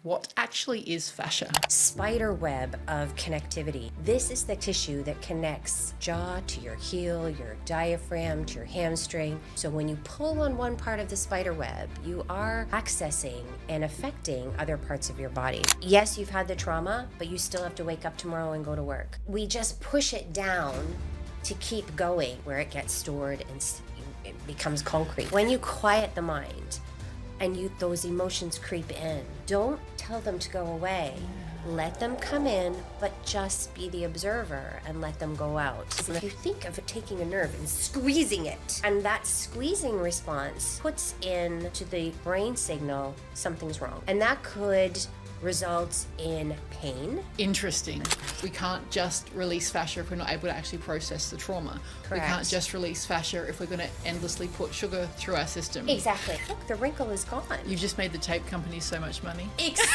What actually is fascia? Spider web of connectivity. This is the tissue that connects jaw to your heel, your diaphragm to your hamstring. So when you pull on one part of the spider web, you are accessing and affecting other parts of your body. Yes, you've had the trauma, but you still have to wake up tomorrow and go to work. We just push it down to keep going where it gets stored and it becomes concrete. When you quiet the mind, and those emotions creep in, don't tell them to go away. Let them come in, but just be the observer and let them go out. So if you think of taking a nerve and squeezing it, and that squeezing response puts into the brain signal something's wrong. And that could result in pain. Interesting. We can't just release fascia if we're not able to actually process the trauma. Correct. We can't just release fascia if we're going to endlessly put sugar through our system. Exactly. Look, the wrinkle is gone. You've just made the tape company so much money. Except.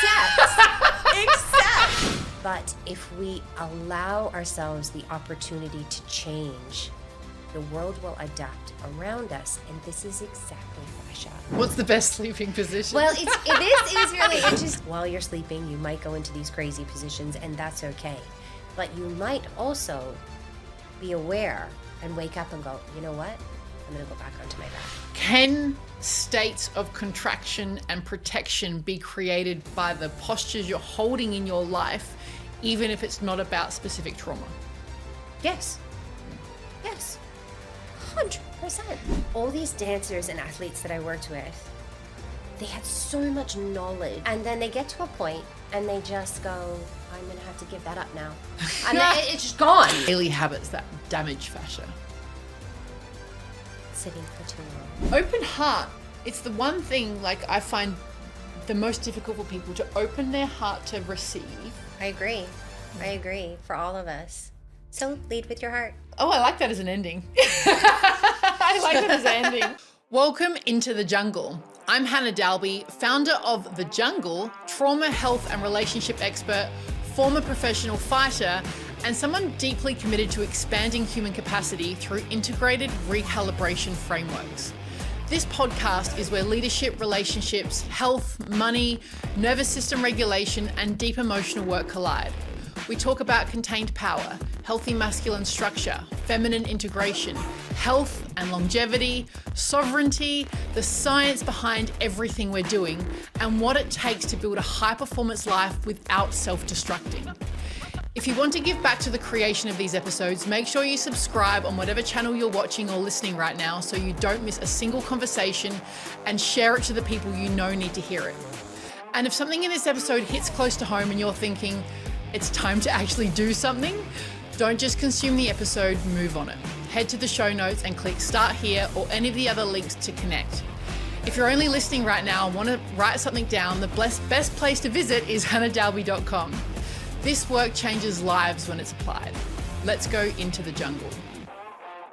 But if we allow ourselves the opportunity to change, the world will adapt around us, and this is exactly fascia. What's the best sleeping position? Well, this is really interesting. While you're sleeping, you might go into these crazy positions, and that's okay. But you might also be aware and wake up and go, you know what? I'm going to go back onto my back. Can states of contraction and protection be created by the postures you're holding in your life, even if it's not about specific trauma? Yes. Yes. 100%. All these dancers and athletes that I worked with, they had so much knowledge, and then they get to a point and they just go, I'm going to have to give that up now. And it's just gone. Daily habits that damage fascia. Sitting for too long. Open heart. It's the one thing I find the most difficult for people to open their heart to receive. I agree for all of us. So lead with your heart. Oh, I like that as an ending. I like that as an ending. Welcome into the jungle. I'm Hannah Dalby, founder of The Jungle, trauma, health and relationship expert, former professional fighter, and someone deeply committed to expanding human capacity through integrated recalibration frameworks. This podcast is where leadership, relationships, health, money, nervous system regulation, and deep emotional work collide. We talk about contained power, healthy masculine structure, feminine integration, health and longevity, sovereignty, the science behind everything we're doing, and what it takes to build a high-performance life without self-destructing. If you want to give back to the creation of these episodes, make sure you subscribe on whatever channel you're watching or listening right now so you don't miss a single conversation, and share it to the people you know need to hear it. And if something in this episode hits close to home and you're thinking, it's time to actually do something, don't just consume the episode, move on it. Head to the show notes and click start here or any of the other links to connect. If you're only listening right now and want to write something down, the best place to visit is hannahDalby.com. This work changes lives when it's applied. Let's go into the jungle.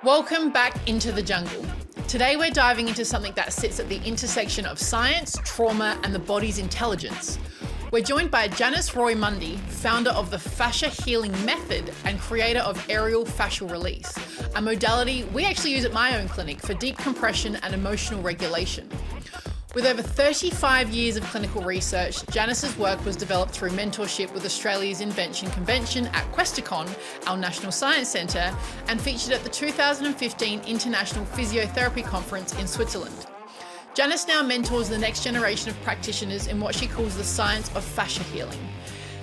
Welcome back into the jungle. Today we're diving into something that sits at the intersection of science, trauma, and the body's intelligence. We're joined by Janice Roy Mundy, founder of the Fascia Healing Method and creator of Aerial Fascial Release, a modality we actually use at my own clinic for deep compression and emotional regulation. With over 35 years of clinical research, Janice's work was developed through mentorship with Australia's Invention Convention at Questacon, our National Science Centre, and featured at the 2015 International Physiotherapy Conference in Switzerland. Janice now mentors the next generation of practitioners in what she calls the science of fascia healing.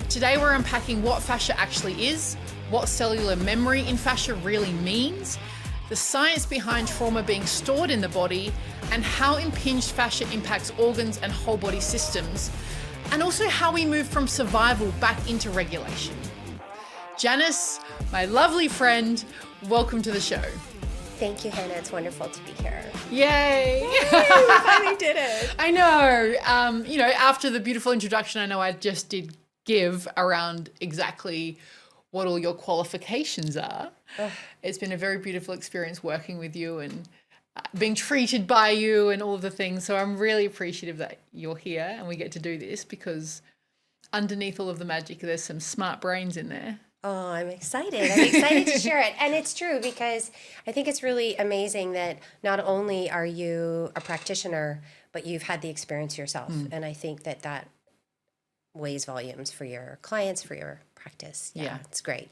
Today we're unpacking what fascia actually is, what cellular memory in fascia really means, the science behind trauma being stored in the body, and how impinged fascia impacts organs and whole body systems, and also how we move from survival back into regulation. Janice, my lovely friend, welcome to the show. Thank you, Hannah. It's wonderful to be here. Yay! We finally did it. I know. After the beautiful introduction I know I just did give around exactly what all your qualifications are, it's been a very beautiful experience working with you and being treated by you and all of the things. So I'm really appreciative that you're here and we get to do this, because underneath all of the magic, there's some smart brains in there. Oh, I'm excited. I'm excited to share it. And it's true, because I think it's really amazing that not only are you a practitioner, but you've had the experience yourself. And I think that weighs volumes for your clients, for your practice. Yeah. It's great.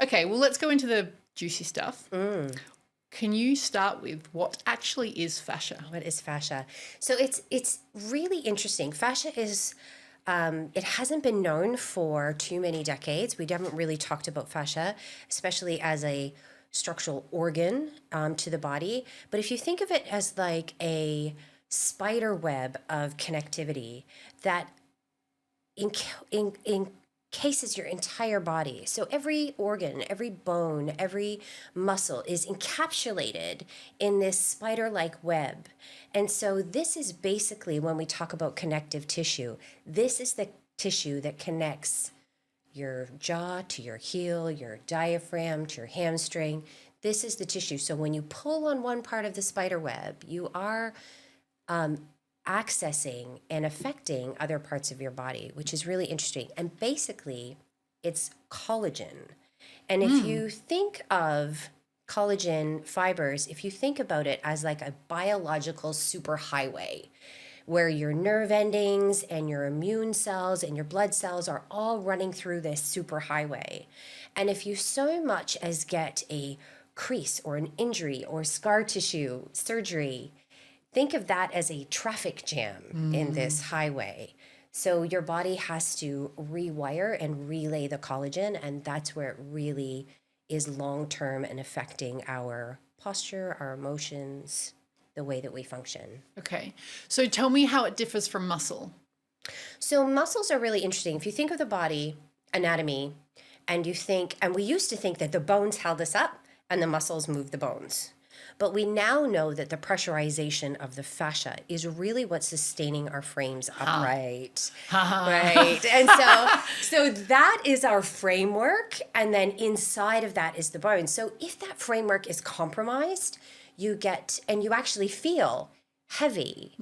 Okay, well, let's go into the juicy stuff. Can you start with what actually is fascia? What is fascia? So it's really interesting. Fascia is, it hasn't been known for too many decades. We haven't really talked about fascia, especially as a structural organ to the body. But if you think of it as like a spider web of connectivity that encases your entire body. So every organ, every bone, every muscle is encapsulated in this spider-like web. And so this is basically, when we talk about connective tissue, this is the tissue that connects your jaw to your heel, your diaphragm to your hamstring. This is the tissue. So when you pull on one part of the spider web, you are accessing and affecting other parts of your body, which is really interesting. And basically, it's collagen. And if you think of collagen fibers, if you think about it as like a biological superhighway, where your nerve endings and your immune cells and your blood cells are all running through this superhighway. And if you so much as get a crease or an injury or scar tissue surgery, think of that as a traffic jam in this highway. So your body has to rewire and relay the collagen, and that's where it really is long-term and affecting our posture, our emotions, the way that we function. Okay. So tell me how it differs from muscle. So muscles are really interesting. If you think of the body anatomy and you think, and we used to think that the bones held us up and the muscles moved the bones. But we now know that the pressurization of the fascia is really what's sustaining our frames upright. Right. And so that is our framework. And then inside of that is the bone. So if that framework is compromised, you actually feel heavy.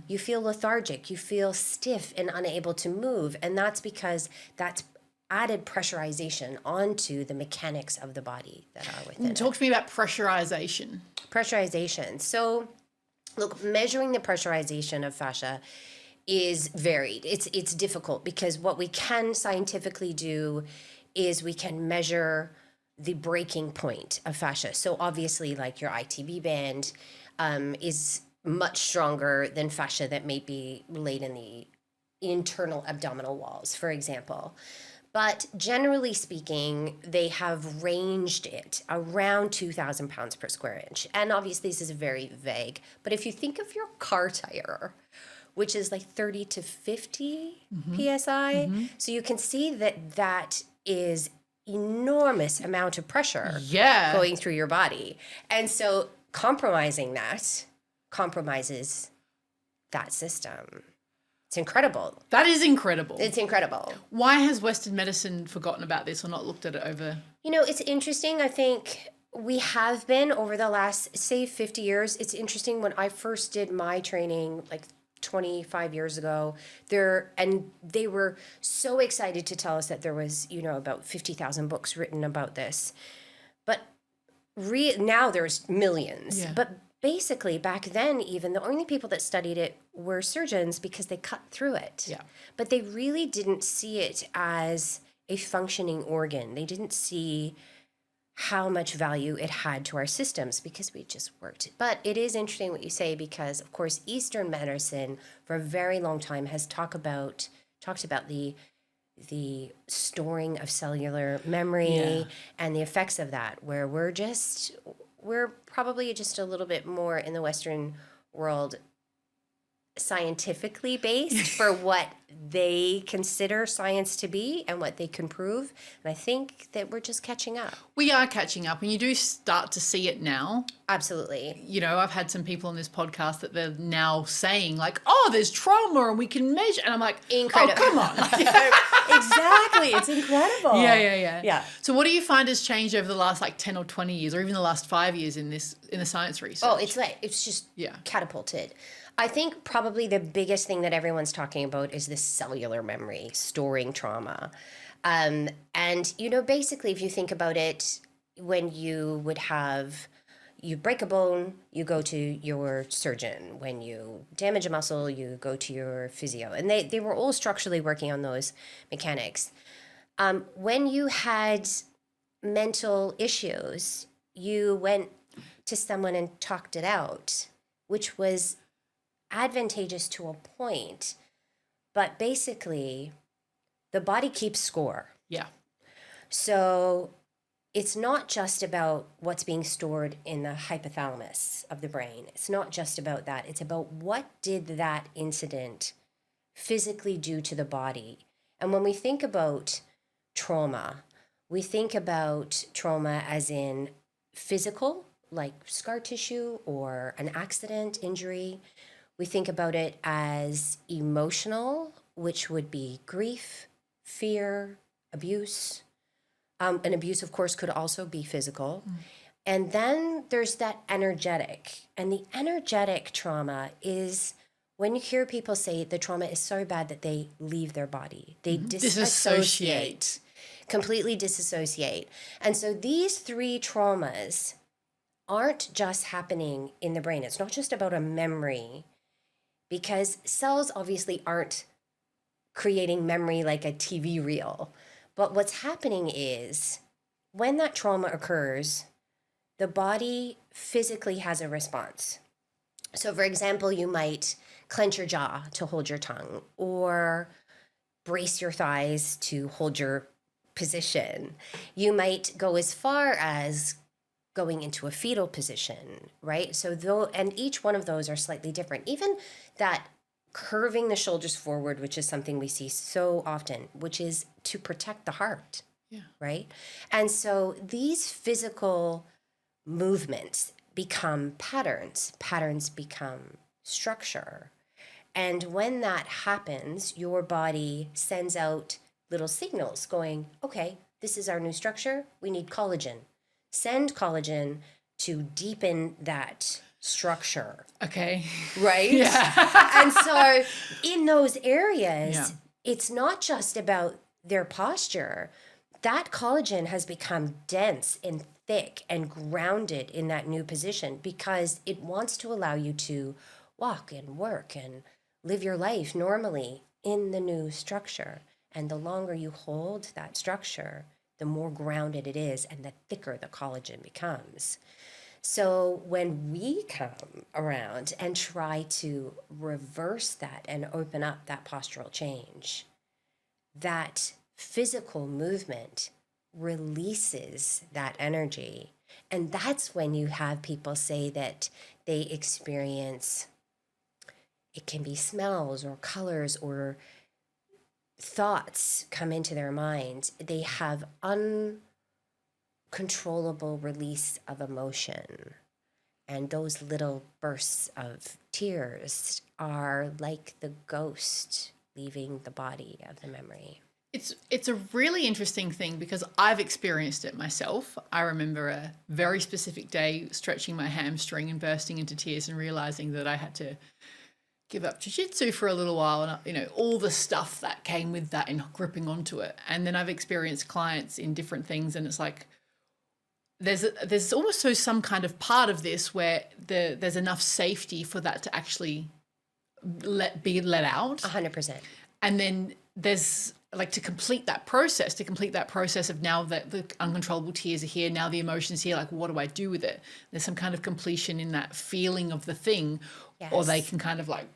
You feel lethargic. You feel stiff and unable to move. And that's because that's added pressurization onto the mechanics of the body that are within it. Talk to me about pressurization. Pressurization. So, look, measuring the pressurization of fascia is varied. It's difficult because what we can scientifically do is we can measure the breaking point of fascia. So obviously, like your ITB band is much stronger than fascia that may be laid in the internal abdominal walls, for example. But generally speaking, they have ranged it around 2,000 pounds per square inch. And obviously, this is very vague. But if you think of your car tire, which is like 30 to 50 PSI, so you can see that is enormous amount of pressure going through your body. And so compromising that compromises that system. It's incredible. That is incredible. It's incredible. Why has Western medicine forgotten about this or not looked at it over? You know, it's interesting. I think we have been over the last, say, 50 years. It's interesting. When I first did my training, like 25 years ago, they were so excited to tell us that there was, about 50,000 books written about this. But now there's millions. Yeah. But basically, back then, even the only people that studied it were surgeons because they cut through it. Yeah. But they really didn't see it as a functioning organ. They didn't see how much value it had to our systems because we just worked. But it is interesting what you say because, of course, Eastern medicine for a very long time has talked about the storing of cellular memory and the effects of that, where we're probably just a little bit more in the Western world scientifically based for what they consider science to be and what they can prove. And I think that we're just catching up. We are catching up, and you do start to see it now. Absolutely. I've had some people on this podcast that they're now saying like, oh, there's trauma and we can measure. And I'm like, incredible. Oh, come on. Exactly. It's incredible. Yeah. So what do you find has changed over the last like 10 or 20 years or even the last 5 years in the science research? Oh, it's just catapulted. I think probably the biggest thing that everyone's talking about is this cellular memory, storing trauma. And, basically, if you think about it, when you would have, you break a bone, you go to your surgeon. When you damage a muscle, you go to your physio. And they were all structurally working on those mechanics. When you had mental issues, you went to someone and talked it out, which was advantageous to a point. But basically, the body keeps score. Yeah. So it's not just about what's being stored in the hypothalamus of the brain. It's not just about that. It's about what did that incident physically do to the body. And when we think about trauma, we think about trauma as in physical, like scar tissue or an accident, injury. We think about it as emotional, which would be grief, fear, abuse. And abuse, of course, could also be physical. And then there's that energetic. And the energetic trauma is when you hear people say the trauma is so bad that they leave their body. They disassociate, completely disassociate. And so these three traumas aren't just happening in the brain. It's not just about a memory, because cells obviously aren't creating memory like a TV reel. But what's happening is when that trauma occurs, the body physically has a response. So for example, you might clench your jaw to hold your tongue, or brace your thighs to hold your position. You might go as far as going into a fetal position, right? So and each one of those are slightly different. Even that curving the shoulders forward, which is something we see so often, which is to protect the heart, right? And so these physical movements become patterns. Patterns become structure. And when that happens, your body sends out little signals going, okay, this is our new structure. We need collagen. Send collagen to deepen that structure. Okay. Right? Yeah. And so in those areas, it's not just about their posture. That collagen has become dense and thick and grounded in that new position because it wants to allow you to walk and work and live your life normally in the new structure. And the longer you hold that structure, the more grounded it is and the thicker the collagen becomes. So when we come around and try to reverse that and open up that postural change, that physical movement releases that energy. And that's when you have people say that they experience, it can be smells or colors or thoughts come into their mind. They have uncontrollable release of emotion. And those little bursts of tears are like the ghost leaving the body of the memory. It's a really interesting thing because I've experienced it myself. I remember a very specific day stretching my hamstring and bursting into tears and realizing that I had to give up jiu-jitsu for a little while, and all the stuff that came with that and gripping onto it. And then I've experienced clients in different things, and it's like there's also some kind of part of this where there's enough safety for that to actually be let out 100%. And then there's like to complete that process of now that the uncontrollable tears are here, now the emotions here, like what do I do with it? There's some kind of completion in that feeling of the thing. Yes. Or they can kind of like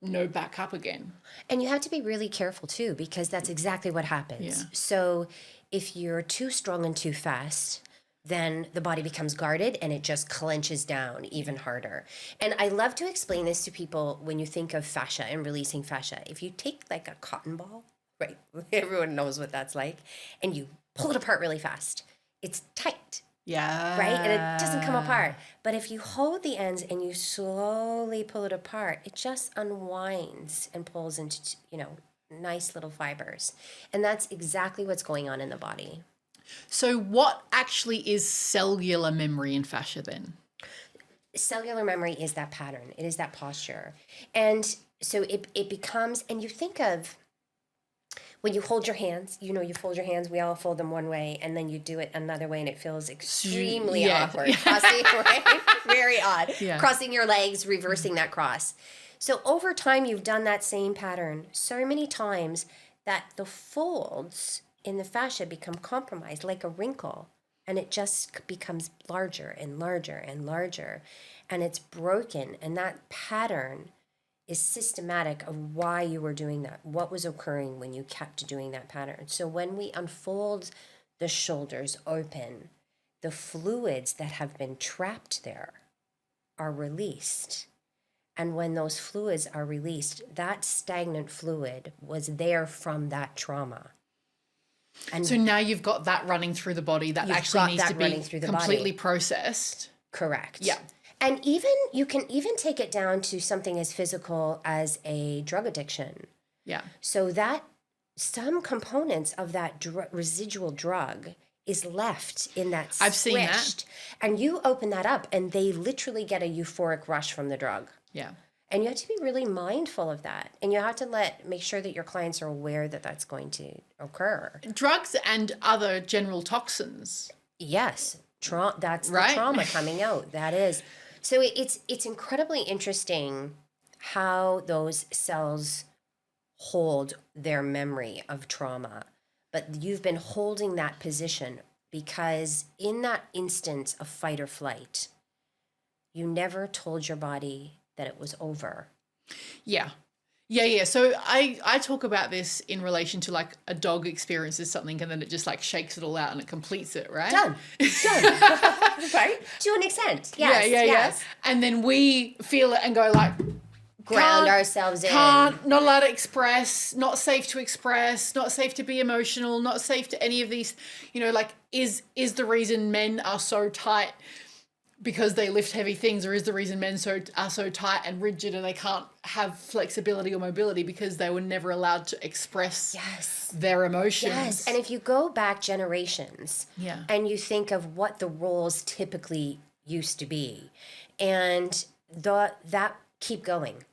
back up again. And you have to be really careful too, because that's exactly what happens. Yeah. So if you're too strong and too fast, then the body becomes guarded and it just clenches down even harder. And I love to explain this to people when you think of fascia and releasing fascia. If you take like a cotton ball, right, everyone knows what that's like, and you pull it apart really fast, it's tight. Yeah. Right? And it doesn't come apart. But if you hold the ends and you slowly pull it apart, it just unwinds and pulls into, nice little fibers. And that's exactly what's going on in the body. So what actually is cellular memory in fascia then? Cellular memory is that pattern. It is that posture. And so it becomes, and you think of, when you hold your hands, you fold your hands, we all fold them one way, and then you do it another way, and it feels extremely awkward. Crossing, right? Very odd. Yeah. Crossing your legs, reversing that cross. So over time, you've done that same pattern so many times that the folds in the fascia become compromised, like a wrinkle, and it just becomes larger and larger and larger, and it's broken, and that pattern is systematic of why you were doing that, what was occurring when you kept doing that pattern. So when we unfold the shoulders open, the fluids that have been trapped there are released. And when those fluids are released, that stagnant fluid was there from that trauma. And so now you've got that running through the body that actually needs to be completely processed. Correct. Yeah. And even you can even take it down to something as physical as a drug addiction. Yeah. So that some components of that residual drug is left in that I've seen that. And you open that up and they literally get a euphoric rush from the drug. Yeah. And you have to be really mindful of that. And you have to make sure that your clients are aware that that's going to occur. Drugs and other general toxins. Yes. That's the trauma coming out. That is. So it's incredibly interesting how those cells hold their memory of trauma. But you've been holding that position because in that instance of fight or flight, you never told your body that it was over. Yeah. Yeah. So I talk about this in relation to like a dog experiences something and then it just like shakes it all out and it completes it, right? Done. Right? To an extent. Yes. Yeah. And then we feel it and go like, ground ourselves in. Not allowed to express, not safe to express, not safe to be emotional, not safe to any of these, like is the reason men are so tight because they lift heavy things, or is the reason men are so tight and rigid and they can't have flexibility or mobility because they were never allowed to express their emotions? Yes, and if you go back generations and you think of what the roles typically used to be, and that keep going.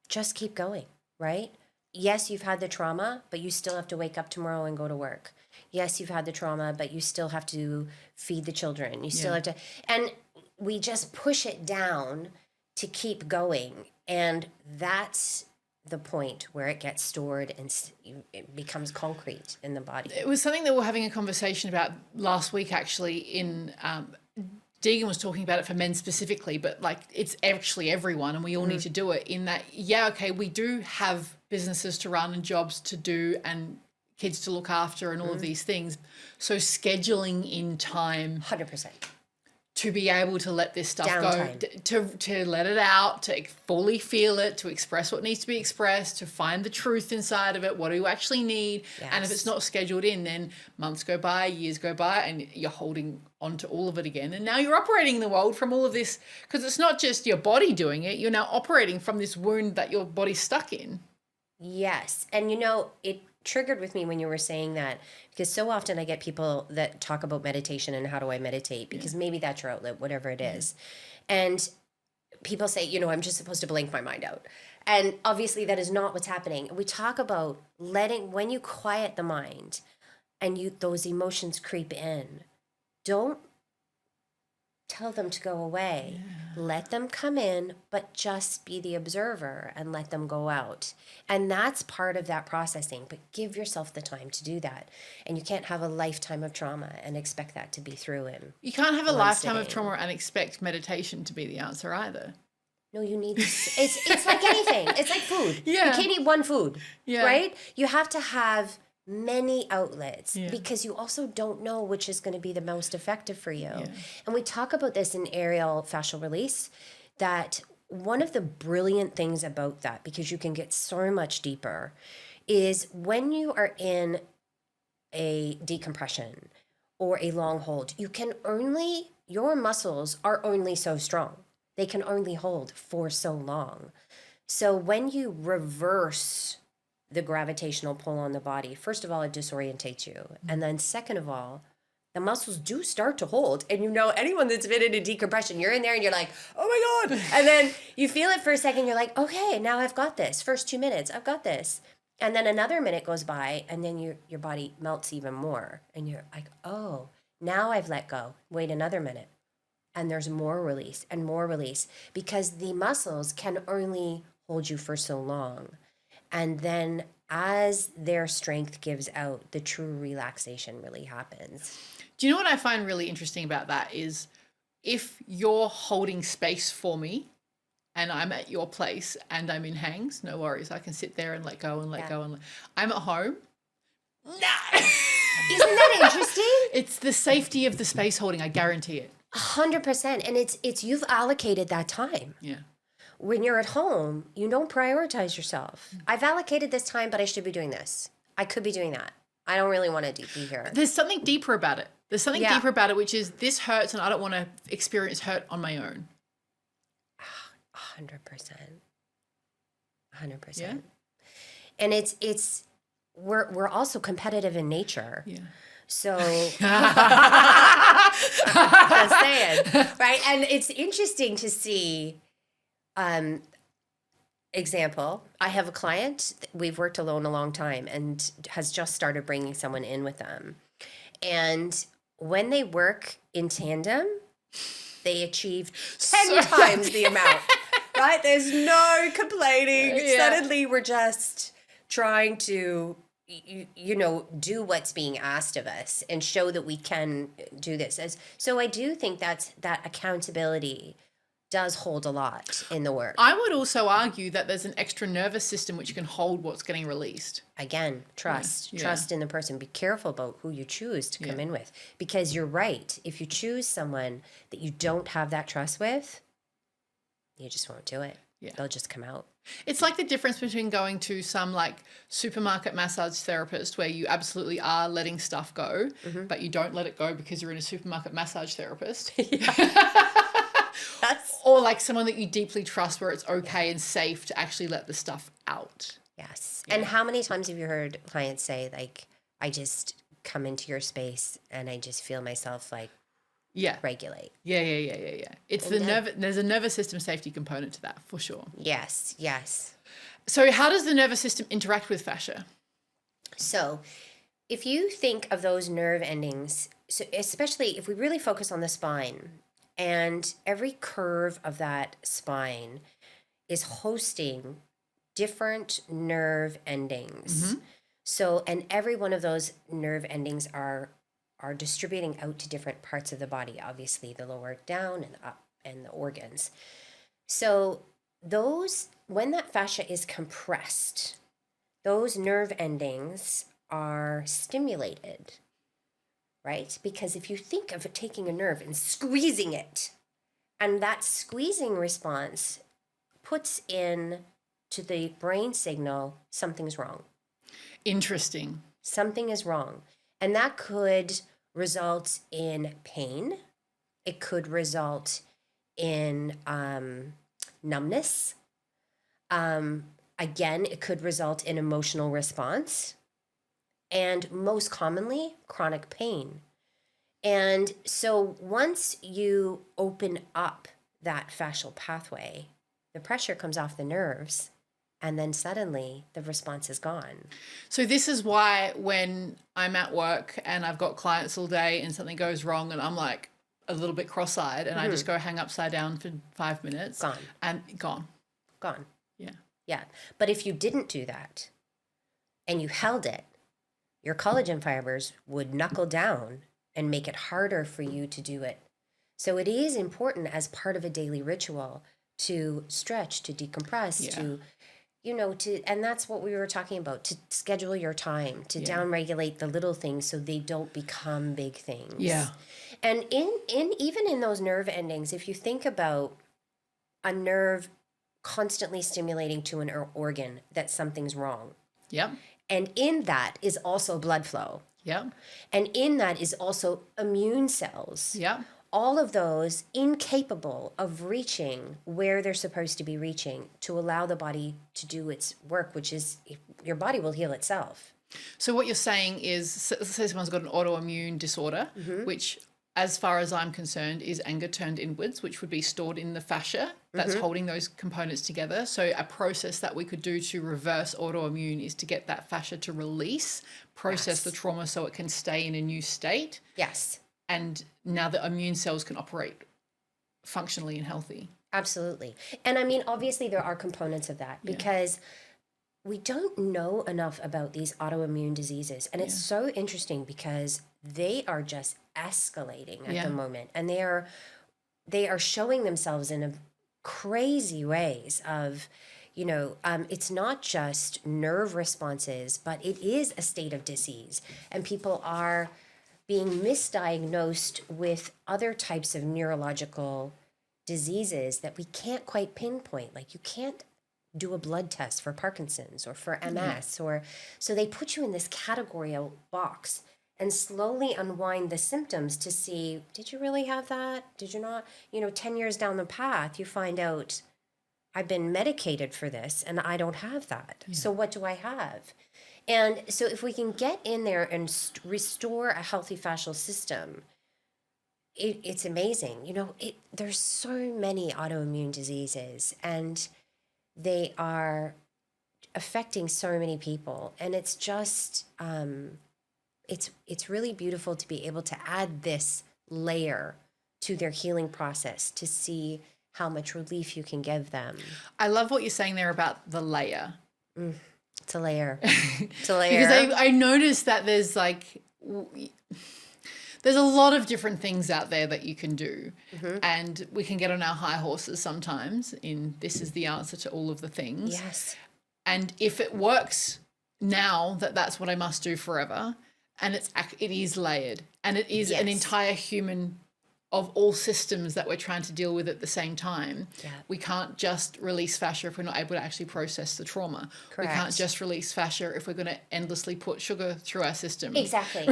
Just keep going, right? Yes, you've had the trauma, but you still have to wake up tomorrow and go to work. Yes, you've had the trauma, but you still have to feed the children. You still have to, and we just push it down to keep going. And that's the point where it gets stored and it becomes concrete in the body. It was something that we were having a conversation about last week, actually, Deegan was talking about it for men specifically, but like it's actually everyone and we all need to do it in that, we do have businesses to run and jobs to do and kids to look after and all of these things. So scheduling in time 100% to be able to let this stuff Downtime. Go, to let it out, to fully feel it, to express what needs to be expressed, to find the truth inside of it, what do you actually need? Yes. And if it's not scheduled in, then months go by, years go by, and you're holding on to all of it again. And now you're operating the world from all of this, because it's not just your body doing it, you're now operating from this wound that your body's stuck in. Yes. And it triggered with me when you were saying that, because so often I get people that talk about meditation and how do I meditate, because maybe that's your outlet, whatever it is. And people say, I'm just supposed to blank my mind out. And obviously that is not what's happening. We talk about when you quiet the mind and those emotions creep in, don't tell them to go away. Yeah. Let them come in, but just be the observer and let them go out. And that's part of that processing, but give yourself the time to do that. And you can't have a lifetime of trauma and expect that to be through in. You can't have a lifetime of trauma and expect meditation to be the answer either. No, you need it's like anything. It's like food. Yeah. You can't eat one food, right? You have to have many outlets because you also don't know which is going to be the most effective for you. Yeah. And we talk about this in Aerial Fascial Release, that one of the brilliant things about that, because you can get so much deeper, is when you are in a decompression or a long hold, your muscles are only so strong. They can only hold for so long. So when you reverse the gravitational pull on the body, first of all, it disorientates you. And then second of all, the muscles do start to hold. And anyone that's been in a decompression, you're in there and you're like, oh my God. And then you feel it for a second, you're like, okay, now I've got this. First 2 minutes, I've got this. And then another minute goes by, and then your body melts even more. And you're like, oh, now I've let go. Wait another minute. And there's more release and more release, because the muscles can only hold you for so long. And then as their strength gives out, the true relaxation really happens. Do you know what I find really interesting about that is if you're holding space for me and I'm at your place and I'm in hangs, no worries. I can sit there and let go and let go. I'm at home. No. Isn't that interesting? It's the safety of the space holding. I guarantee it. 100%. And it's you've allocated that time. Yeah. When you're at home, you don't prioritize yourself. I've allocated this time, but I should be doing this. I could be doing that. I don't really want to be here. There's something deeper about it. There's something deeper about it, which is this hurts and I don't want to experience hurt on my own. 100%. 100%. Yeah. And it's we're also competitive in nature. Yeah. So just saying, right? And it's interesting to see. Example, I have a client, we've worked alone a long time and has just started bringing someone in with them. And when they work in tandem, they achieve 10 times the amount, right? There's no complaining. Yeah. Suddenly we're just trying to, do what's being asked of us and show that we can do this. So I do think that accountability does hold a lot in the work. I would also argue that there's an extra nervous system which can hold what's getting released. Again, trust. Yeah. Trust in the person. Be careful about who you choose to come in with. Because you're right. If you choose someone that you don't have that trust with, you just won't do it. Yeah. They'll just come out. It's like the difference between going to some like supermarket massage therapist where you absolutely are letting stuff go, but you don't let it go because you're in a supermarket massage therapist. Or like someone that you deeply trust where it's okay and safe to actually let the stuff out. Yes. Yeah. And how many times have you heard clients say, like, I just come into your space and I just feel myself like regulate. Yeah. It's there's a nervous system safety component to that for sure. Yes. So how does the nervous system interact with fascia? So if you think of those nerve endings, so especially if we really focus on the spine, and every curve of that spine is hosting different nerve endings. So, and every one of those nerve endings are distributing out to different parts of the body, obviously the lower down and up and the organs. So those, when that fascia is compressed, those nerve endings are stimulated. Right? Because if you think of taking a nerve and squeezing it, and that squeezing response puts in to the brain signal, something's wrong. Interesting. Something is wrong. And that could result in pain. It could result in numbness. Again, it could result in emotional response. And most commonly, chronic pain. And so once you open up that fascial pathway, the pressure comes off the nerves, and then suddenly the response is gone. So this is why when I'm at work and I've got clients all day and something goes wrong and I'm like a little bit cross-eyed and I just go hang upside down for 5 minutes. Gone. And gone. Yeah. But if you didn't do that and you held it, your collagen fibers would knuckle down and make it harder for you to do it. So it is important as part of a daily ritual to stretch, to decompress, and that's what we were talking about, to schedule your time, to downregulate the little things so they don't become big things. Yeah. And even in those nerve endings, if you think about a nerve constantly stimulating to an organ that something's wrong. Yep. And in that is also blood flow. Yeah. And in that is also immune cells. Yeah. All of those incapable of reaching where they're supposed to be reaching to allow the body to do its work, which is your body will heal itself. So what you're saying is, let's say someone's got an autoimmune disorder, which as far as I'm concerned, is anger turned inwards, which would be stored in the fascia that's holding those components together. So a process that we could do to reverse autoimmune is to get that fascia to release, process the trauma so it can stay in a new state. Yes. And now the immune cells can operate functionally and healthy. Absolutely. And I mean, obviously there are components of that because we don't know enough about these autoimmune diseases. And it's so interesting because they are just escalating at the moment. And they are showing themselves in a crazy ways of, it's not just nerve responses, but it is a state of disease. And people are being misdiagnosed with other types of neurological diseases that we can't quite pinpoint. Like you can't do a blood test for Parkinson's or for MS, or so they put you in this category of box and slowly unwind the symptoms to see, did you really have that? Did you not? 10 years down the path, you find out I've been medicated for this and I don't have that. Yeah. So what do I have? And so if we can get in there and restore a healthy fascial system, it's amazing. There's so many autoimmune diseases and they are affecting so many people. And it's just, it's really beautiful to be able to add this layer to their healing process to see how much relief you can give them. I love what you're saying there about the layer. It's a layer. It's a layer. Because I noticed that there's a lot of different things out there that you can do. And we can get on our high horses sometimes in this is the answer to all of the things. Yes. And if it works now that's what I must do forever. And it is layered. And it is an entire human of all systems that we're trying to deal with at the same time. Yeah. We can't just release fascia if we're not able to actually process the trauma. Correct. We can't just release fascia if we're going to endlessly put sugar through our system. Exactly.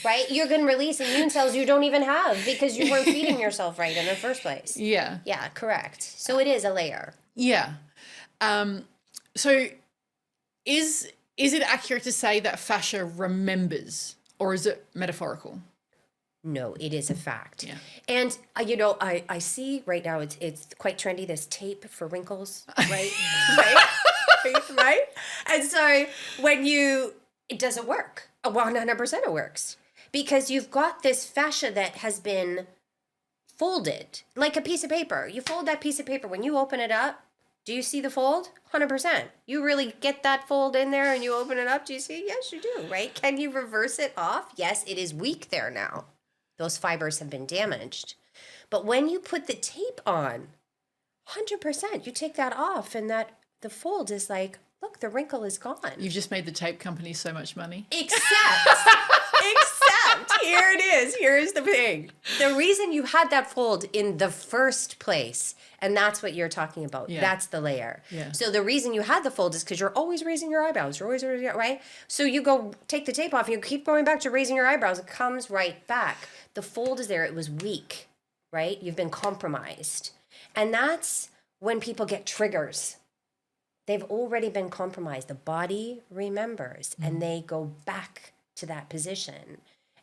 Right? You're going to release immune cells you don't even have because you weren't feeding yourself right in the first place. Yeah. Yeah, correct. So it is a layer. Yeah. So is it accurate to say that fascia remembers, or is it metaphorical? No, it is a fact. Yeah. And, I see right now it's quite trendy, this tape for wrinkles, right? right? And so it doesn't work. 100% it works. Because you've got this fascia that has been folded like a piece of paper. You fold that piece of paper. When you open it up, do you see the fold? 100%. You really get that fold in there and you open it up. Do you see? Yes, you do, right? Can you reverse it off? Yes, it is weak there now. Those fibers have been damaged. But when you put the tape on, 100%, you take that off and the fold is like, look, the wrinkle is gone. You've just made the tape company so much money. Except, here it is. Here's the thing. The reason you had that fold in the first place, and that's what you're talking about. Yeah. That's the layer. Yeah. So the reason you had the fold is because you're always raising your eyebrows. You're always raising, right? So you go take the tape off and you keep going back to raising your eyebrows. It comes right back. The fold is there. It was weak, right? You've been compromised. And that's when people get triggers. They've already been compromised. The body remembers and they go back to that position.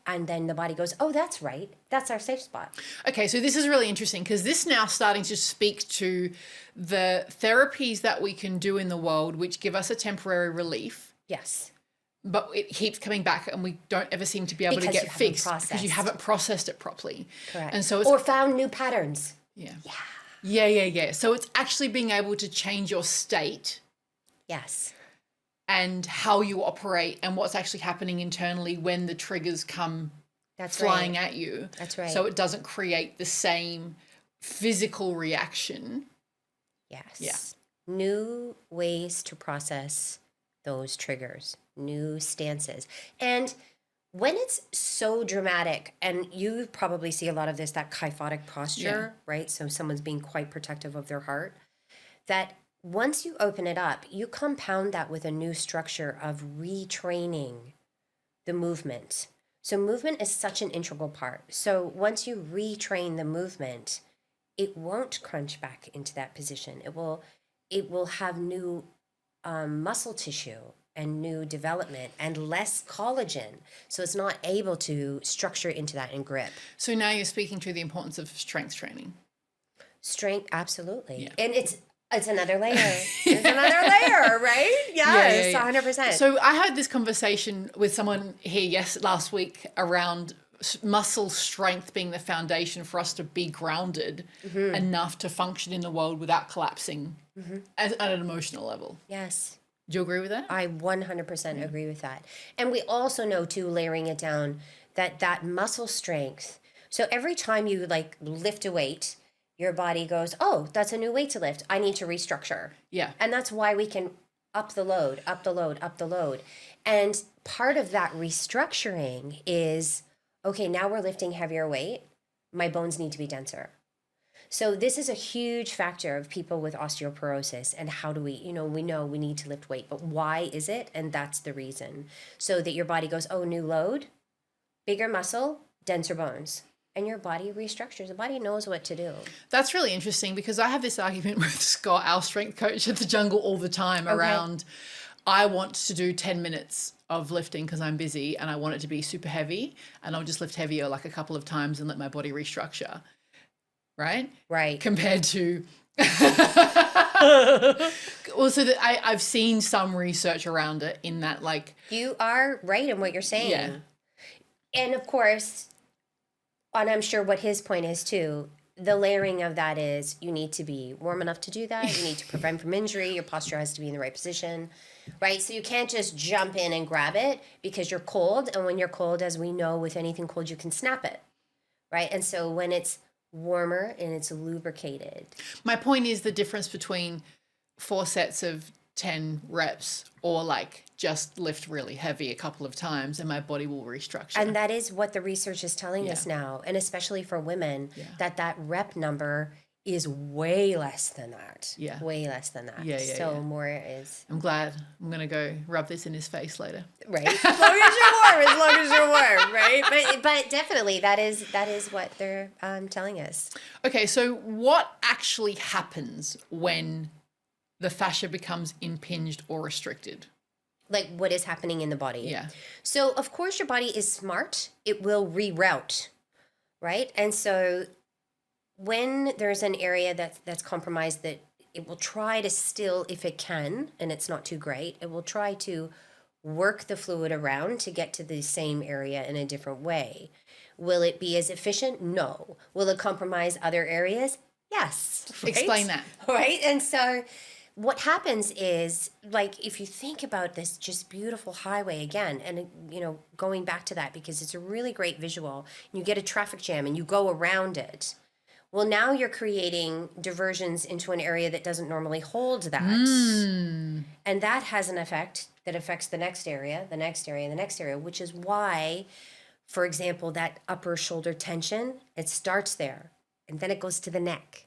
And then the body goes, oh, that's right. That's our safe spot. Okay, so this is really interesting because this now starting to speak to the therapies that we can do in the world which give us a temporary relief. Yes. But it keeps coming back and we don't ever seem to be able to get fixed because you haven't processed it properly. Correct. And so or found new patterns. Yeah. Yeah. So it's actually being able to change your state. Yes. And how you operate and what's actually happening internally when the triggers come flying at you. That's right. So it doesn't create the same physical reaction. Yes. Yeah. New ways to process those triggers, new stances. And when it's so dramatic, and you probably see a lot of this, that kyphotic posture, right? So someone's being quite protective of their heart, that once you open it up, you compound that with a new structure of retraining the movement. So movement is such an integral part. So once you retrain the movement, it won't crunch back into that position. It will have new muscle tissue and new development and less collagen. So it's not able to structure into that and grip. So now you're speaking to the importance of strength training. Strength, absolutely. Yeah. And it's another layer. It's another layer, right? Yes, Yeah. 100%. So I had this conversation with someone here last week around muscle strength being the foundation for us to be grounded enough to function in the world without collapsing at an emotional level. Yes. Do you agree with that? I 100% agree with that. And we also know too, layering it down, that muscle strength. So every time you like lift a weight, your body goes, oh, that's a new weight to lift. I need to restructure. Yeah. And that's why we can up the load. And part of that restructuring is, okay, now we're lifting heavier weight. My bones need to be denser. So this is a huge factor of people with osteoporosis. And how do we know we need to lift weight, but why is it? And that's the reason. So that your body goes, oh, new load, bigger muscle, denser bones. And your body restructures. The body knows what to do. That's really interesting because I have this argument with Scott, our strength coach at the Jungle, all the time around, I want to do 10 minutes of lifting because I'm busy and I want it to be super heavy, and I'll just lift heavier like a couple of times and let my body restructure. Right? Right. Compared to also that I've seen some research around it in that, like, you are right in what you're saying. Yeah. And of course, and I'm sure what his point is too, the layering of that is you need to be warm enough to do that. You need to prevent from injury. Your posture has to be in the right position, right? So you can't just jump in and grab it because you're cold. And when you're cold, as we know, with anything cold, you can snap it, right? And so when it's warmer and it's lubricated. My point is the difference between 4 sets of 10 reps or like just lift really heavy a couple of times and my body will restructure. And that is what the research is telling us now. And especially for women, that rep number is way less than that. Yeah. Way less than that. So more is... I'm glad. I'm going to go rub this in his face later. Right. As long as you're warm, right? But definitely that is what they're telling us. Okay, so what actually happens when the fascia becomes impinged or restricted? Like what is happening in the body. Yeah. So of course your body is smart. It will reroute, right? And so when there's an area that's compromised, that it will try to still, if it can, and it's not too great, it will try to work the fluid around to get to the same area in a different way. Will it be as efficient? No. Will it compromise other areas? Yes. Right? Explain that. Right? And so what happens is, like, if you think about this just beautiful highway again, and, going back to that because it's a really great visual, you get a traffic jam and you go around it. Well, now you're creating diversions into an area that doesn't normally hold that. And that has an effect that affects the next area, the next area, and the next area, which is why, for example, that upper shoulder tension, it starts there, and then it goes to the neck.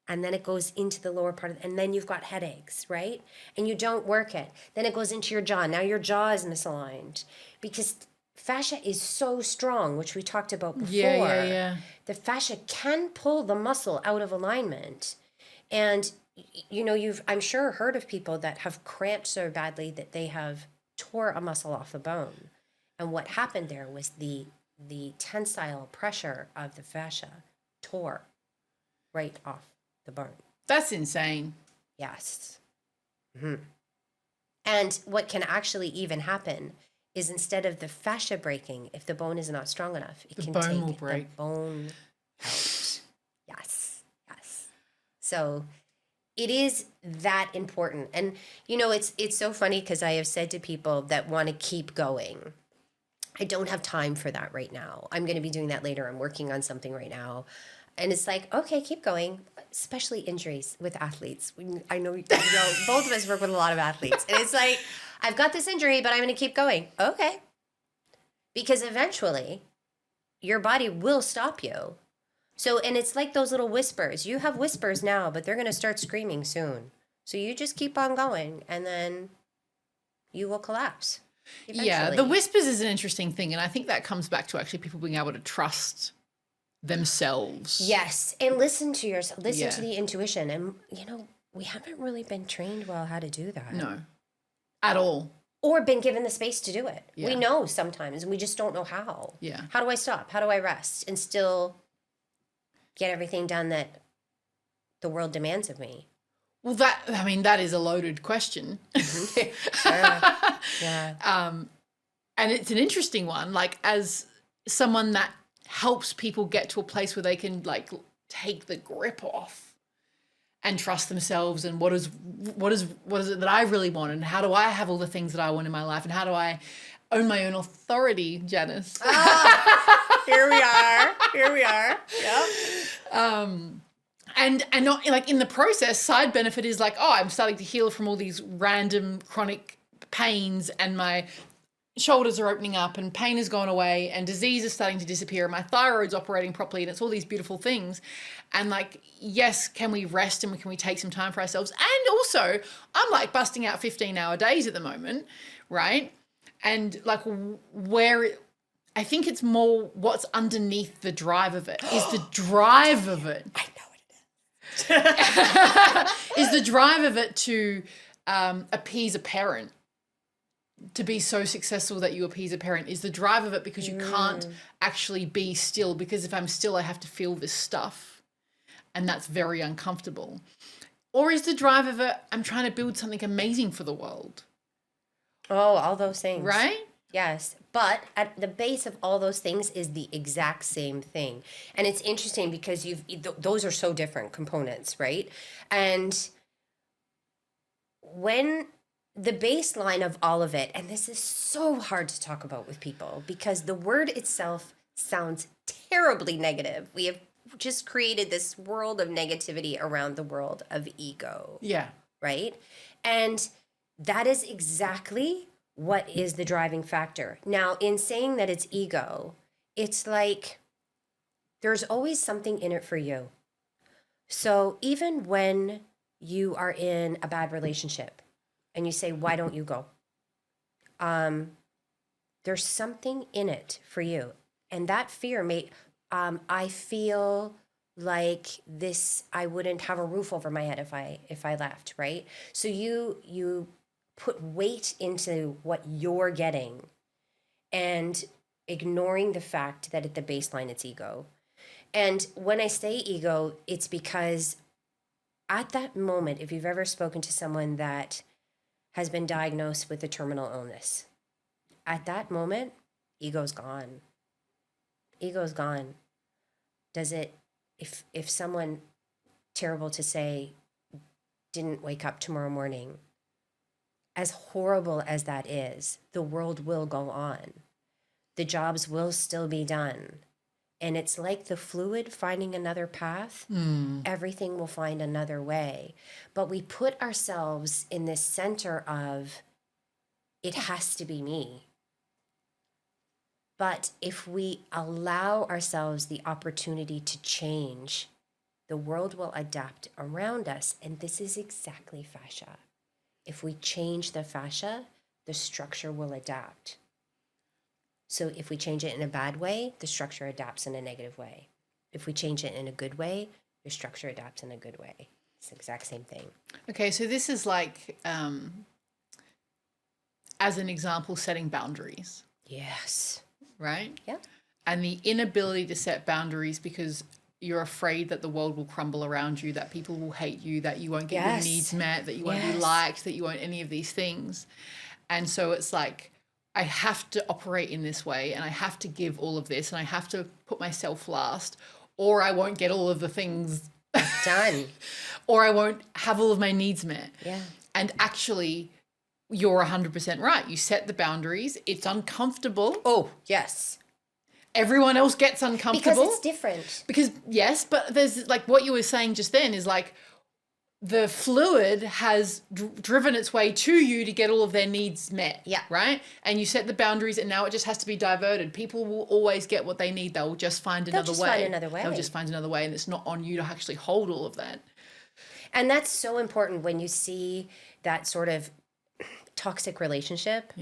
And then it goes into the lower part, and then you've got headaches, right? And you don't work it. Then it goes into your jaw. Now your jaw is misaligned because fascia is so strong, which we talked about before. Yeah. The fascia can pull the muscle out of alignment. And, you've, I'm sure, heard of people that have cramped so badly that they have tore a muscle off the bone. And what happened there was the tensile pressure of the fascia tore right off the bone. That's insane. Yes. Mm-hmm. And what can actually even happen is, instead of the fascia breaking, if the bone is not strong enough, it can take the bone out. Yes. So it is that important. And, it's so funny because I have said to people that want to keep going, I don't have time for that right now. I'm going to be doing that later. I'm working on something right now. And it's like, okay, keep going, especially injuries with athletes. I know, both of us work with a lot of athletes. And it's like, I've got this injury, but I'm going to keep going. Okay. Because eventually your body will stop you. So, and it's like those little whispers. You have whispers now, but they're going to start screaming soon. So you just keep on going, and then you will collapse eventually. Yeah, the whispers is an interesting thing. And I think that comes back to actually people being able to trust themselves. Yes. And listen to yourself, listen to the intuition. And, we haven't really been trained well how to do that. No, at all. or been given the space to do it. Yeah. We know sometimes, and we just don't know how. Yeah. How do I stop? How do I rest and still get everything done that the world demands of me? Well, that is a loaded question. Yeah. And it's an interesting one, like as someone that helps people get to a place where they can like take the grip off and trust themselves, and what is it that I really want, and how do I have all the things that I want in my life, and how do I own my own authority, Janice? Here we are. Yep. And not like in the process, side benefit is like, oh, I'm starting to heal from all these random chronic pains, and my shoulders are opening up, and pain has gone away, and disease is starting to disappear, and my thyroid's operating properly, and it's all these beautiful things. And like, yes, can we rest and can we take some time for ourselves? And also, I'm like busting out 15-hour days at the moment, right? And like I think it's more what's underneath the drive of it is the drive of it. I know it is. Is the drive of it to appease a parent, to be so successful that you appease a parent, is the drive of it because you can't actually be still, because if I'm still, I have to feel this stuff, and that's very uncomfortable. Or is the drive of it, I'm trying to build something amazing for the world? Oh, all those things. Right? Yes. But at the base of all those things is the exact same thing. And it's interesting because those are so different components, right? And when the baseline of all of it, and this is so hard to talk about with people because the word itself sounds terribly negative. We have just created this world of negativity around the world of ego. Yeah. Right? And that is exactly what is the driving factor. Now, in saying that it's ego, it's like there's always something in it for you. So even when you are in a bad relationship and you say, why don't you go? There's something in it for you. And that fear may, I feel like this, I wouldn't have a roof over my head if I left, right? So you put weight into what you're getting and ignoring the fact that at the baseline it's ego. And when I say ego, it's because at that moment, if you've ever spoken to someone that has been diagnosed with a terminal illness, at that moment, ego's gone. Ego's gone. Does it, if someone, terrible to say, didn't wake up tomorrow morning, as horrible as that is, the world will go on. The jobs will still be done. And it's like the fluid finding another path. Everything will find another way. But we put ourselves in this center of, it has to be me. But if we allow ourselves the opportunity to change, the world will adapt around us. And this is exactly fascia. If we change the fascia, the structure will adapt. So if we change it in a bad way, the structure adapts in a negative way. If we change it in a good way, the structure adapts in a good way. It's the exact same thing. Okay, so this is like, as an example, setting boundaries. Yes. Right? Yeah. And the inability to set boundaries because you're afraid that the world will crumble around you, that people will hate you, that you won't get your needs met, that you won't be liked, that you won't any of these things. And so it's like, I have to operate in this way, and I have to give all of this, and I have to put myself last, or I won't get all of the things done, or I won't have all of my needs met. Yeah. And actually, you're 100% right. You set the boundaries. It's uncomfortable. Oh, yes. Everyone else gets uncomfortable. Because it's different. Because, yes, but there's like what you were saying just then is like the fluid has driven its way to you to get all of their needs met. Yeah. Right? And you set the boundaries, and now it just has to be diverted. People will always get what they need. They'll just find another way. They'll just find another way, and it's not on you to actually hold all of that. And that's so important when you see that sort of toxic relationship,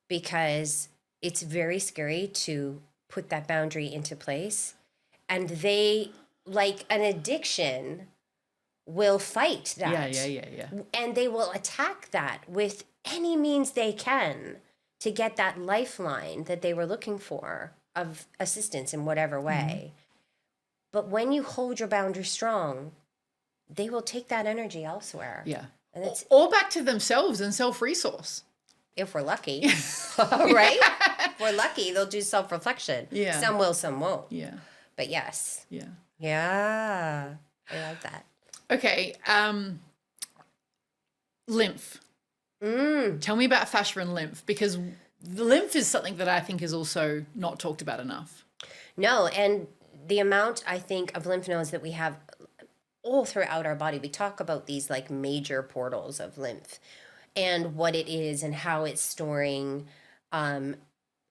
because it's very scary to put that boundary into place. And they, like an addiction, will fight that. Yeah. And they will attack that with any means they can to get that lifeline that they were looking for of assistance in whatever way. But when you hold your boundary strong, they will take that energy elsewhere. Yeah. And it's, or back to themselves and self-resource. if we're lucky, right? If we're lucky, they'll do self-reflection. Yeah. Some will, some won't. Yeah. But yes. Yeah. Yeah. I love that. Okay. Lymph. Tell me about fascia and lymph, because the lymph is something that I think is also not talked about enough. No, and the amount, I think, of lymph nodes that we have all throughout our body, we talk about these like major portals of lymph and what it is and how it's storing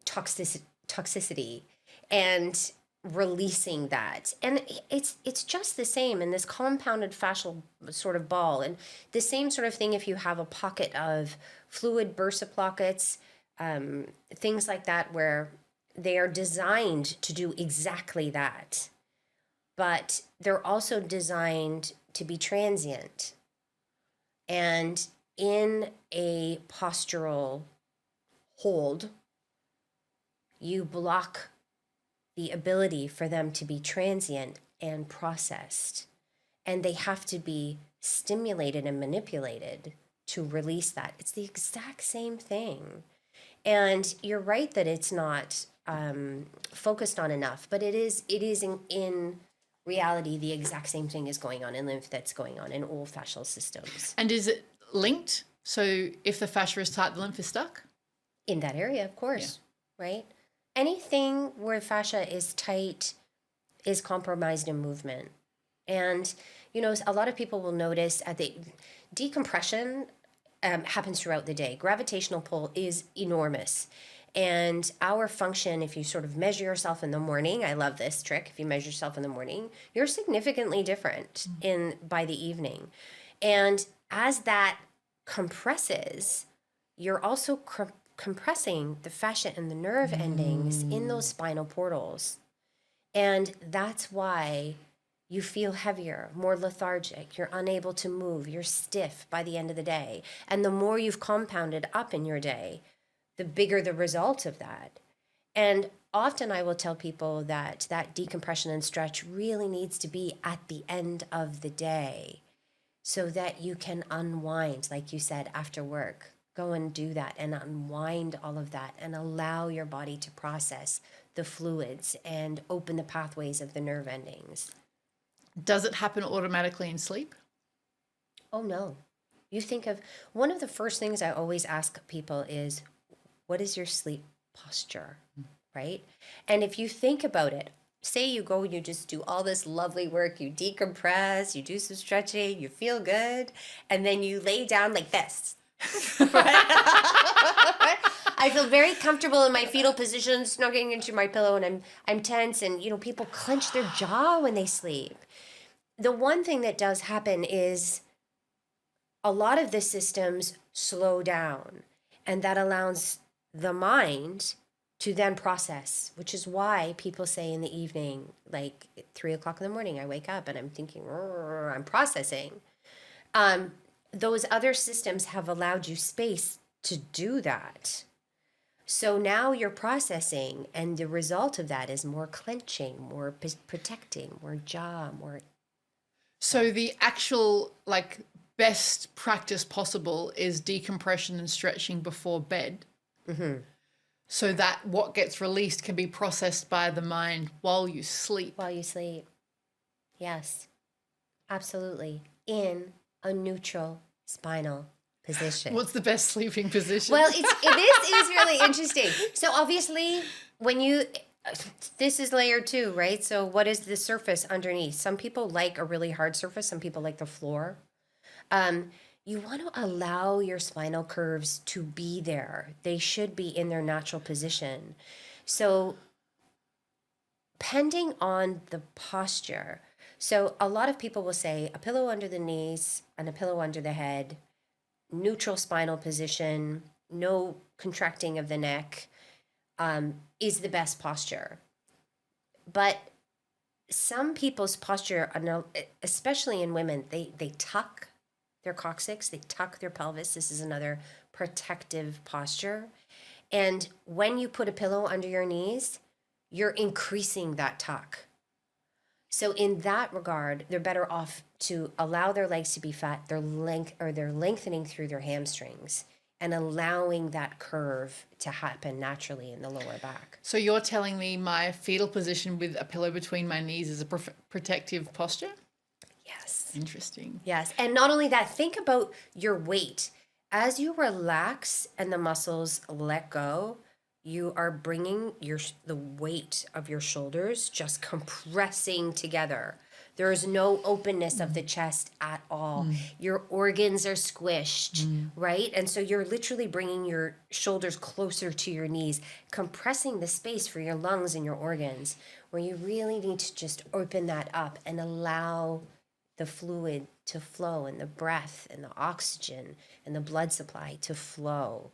toxicity and releasing that. And it's just the same in this compounded fascial sort of ball. And the same sort of thing if you have a pocket of fluid, bursa pockets, things like that, where they are designed to do exactly that. But they're also designed to be transient. And in a postural hold, you block the ability for them to be transient and processed. And they have to be stimulated and manipulated to release that. It's the exact same thing. And you're right that it's not focused on enough, but it is in reality, the exact same thing is going on in lymph that's going on in all fascial systems. And is it linked? So if the fascia is tight, the lymph is stuck? In that area, of course, right? Anything where fascia is tight is compromised in movement. And, you know, a lot of people will notice at the decompression happens throughout the day. Gravitational pull is enormous. And our function, if you sort of measure yourself in the morning, I love this trick. If you measure yourself in the morning, you're significantly different by the evening. And as that compresses, you're also compressing the fascia and the nerve endings in those spinal portals. And that's why you feel heavier, more lethargic, you're unable to move, you're stiff by the end of the day. And the more you've compounded up in your day, the bigger the result of that. And often I will tell people that that decompression and stretch really needs to be at the end of the day so that you can unwind, like you said, after work. Go and do that and unwind all of that and allow your body to process the fluids and open the pathways of the nerve endings. Does it happen automatically in sleep? Oh, no. You think of one of the first things I always ask people is, what is your sleep posture, right? And if you think about it, say you go, you just do all this lovely work, you decompress, you do some stretching, you feel good, and then you lay down like this. I feel very comfortable in my fetal position, snuggling into my pillow, and I'm tense, and you know, people clench their jaw when they sleep. The one thing that does happen is a lot of the systems slow down, and that allows the mind to then process, which is why people say in the evening, like 3 o'clock in the morning, I wake up and I'm thinking, I'm processing. Those other systems have allowed you space to do that. So now you're processing, and the result of that is more clenching, more protecting, more jaw, more. So the actual like best practice possible is decompression and stretching before bed. So that what gets released can be processed by the mind while you sleep. While you sleep. Yes, absolutely. In a neutral spinal position. What's the best sleeping position? Well, this is really interesting. So obviously, this is layer 2, right? So what is the surface underneath? Some people like a really hard surface. Some people like the floor. You want to allow your spinal curves to be there. They should be in their natural position. So depending on the posture, so a lot of people will say a pillow under the knees and a pillow under the head, neutral spinal position, no contracting of the neck, is the best posture. But some people's posture, especially in women, they tuck their coccyx, they tuck their pelvis. This is another protective posture. And when you put a pillow under your knees, you're increasing that tuck. So in that regard, they're better off to allow their legs to be fat, they're lengthening through their hamstrings and allowing that curve to happen naturally in the lower back. So you're telling me my fetal position with a pillow between my knees is a protective posture? Yes. Interesting. Yes. And not only that, think about your weight. As you relax and the muscles let go, you are bringing the weight of your shoulders just compressing together. There is no openness of the chest at all. Your organs are squished, right? And so you're literally bringing your shoulders closer to your knees, compressing the space for your lungs and your organs, where you really need to just open that up and allow the fluid to flow and the breath and the oxygen and the blood supply to flow.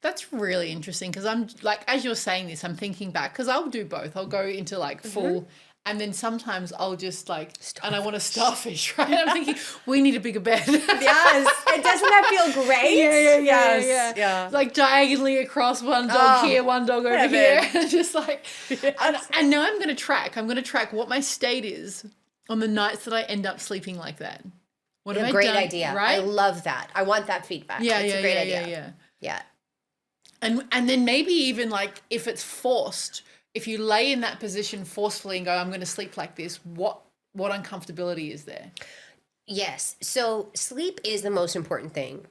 That's really interesting because I'm like, as you're saying this, I'm thinking back because I'll do both. I'll go into like full, and then sometimes I'll just like, and I want a starfish, right? I'm thinking we need a bigger bed. Yes, and doesn't that feel great? Yeah. Like diagonally across, one dog here, one dog over here, and just like, and now I'm going to track. I'm going to track what my state is on the nights that I end up sleeping like that. What have I great done, idea. right? I love that. I want that feedback. It's a great idea. Yeah. And then maybe even like if it's forced, if you lay in that position forcefully and go, I'm going to sleep like this, what uncomfortability is there? Yes. So sleep is the most important thing.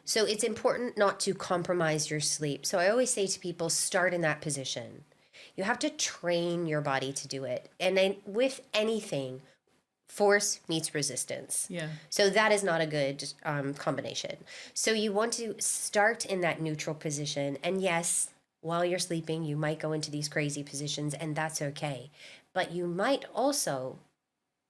So it's important not to compromise your sleep. So I always say to people, start in that position. You have to train your body to do it. And then with anything, force meets resistance. Yeah. So that is not a good combination. So you want to start in that neutral position. And yes, while you're sleeping, you might go into these crazy positions, and that's okay. But you might also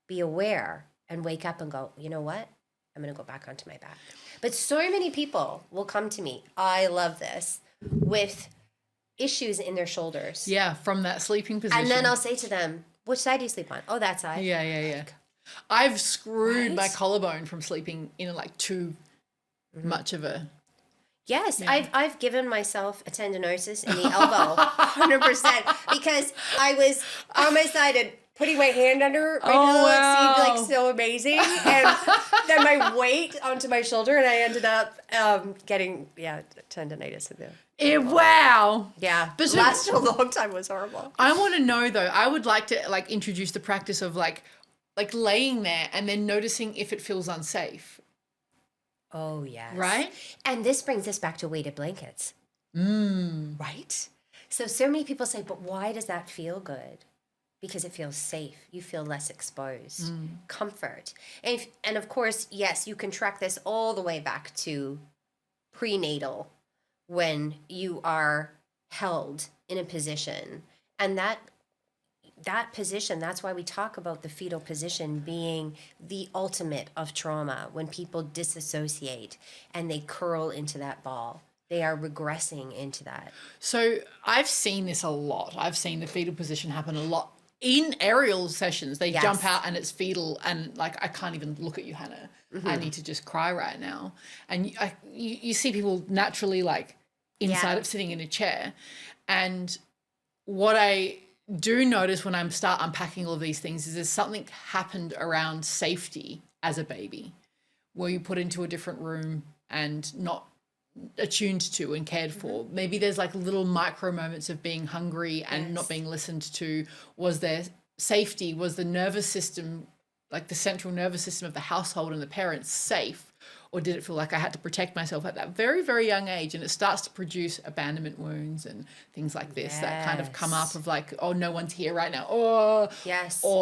be aware and wake up and go, you know what? I'm going to go back onto my back. But so many people will come to me, I love this, with issues in their shoulders. Yeah, from that sleeping position. And then I'll say to them, which side do you sleep on? Oh, that side. Yeah. I've screwed my collarbone from sleeping in like too much of a... Yes, yeah. I've given myself a tendinosis in the elbow, 100%, because I was on my side and putting my hand under my pillow. Wow. It seemed like so amazing, and then my weight onto my shoulder, and I ended up getting tendinitis in there. Wow. Yeah, but lasted a long time. It was horrible. I want to know though. I would like to like introduce the practice of like laying there and then noticing if it feels unsafe. Oh, yes. Right? And this brings us back to weighted blankets. Right? So many people say, but why does that feel good? Because it feels safe. You feel less exposed. Comfort. And of course, yes, you can track this all the way back to prenatal when you are held in a position. And that position, that's why we talk about the fetal position being the ultimate of trauma. When people disassociate and they curl into that ball, they are regressing into that. So I've seen this a lot. I've seen the fetal position happen a lot in aerial sessions. They jump out and it's fetal, and like I can't even look at you, Hannah. I need to just cry right now. And you see people naturally like inside of sitting in a chair. And what I do notice when I start unpacking all of these things is there's something happened around safety as a baby, where you put into a different room and not attuned to and cared for. Maybe there's like little micro moments of being hungry and not being listened to. Was there safety? Was the nervous system, like the central nervous system of the household and the parents, safe? Or did it feel like I had to protect myself at that very, very young age? And it starts to produce abandonment wounds and things like this that kind of come up of like, oh, no one's here right now. Or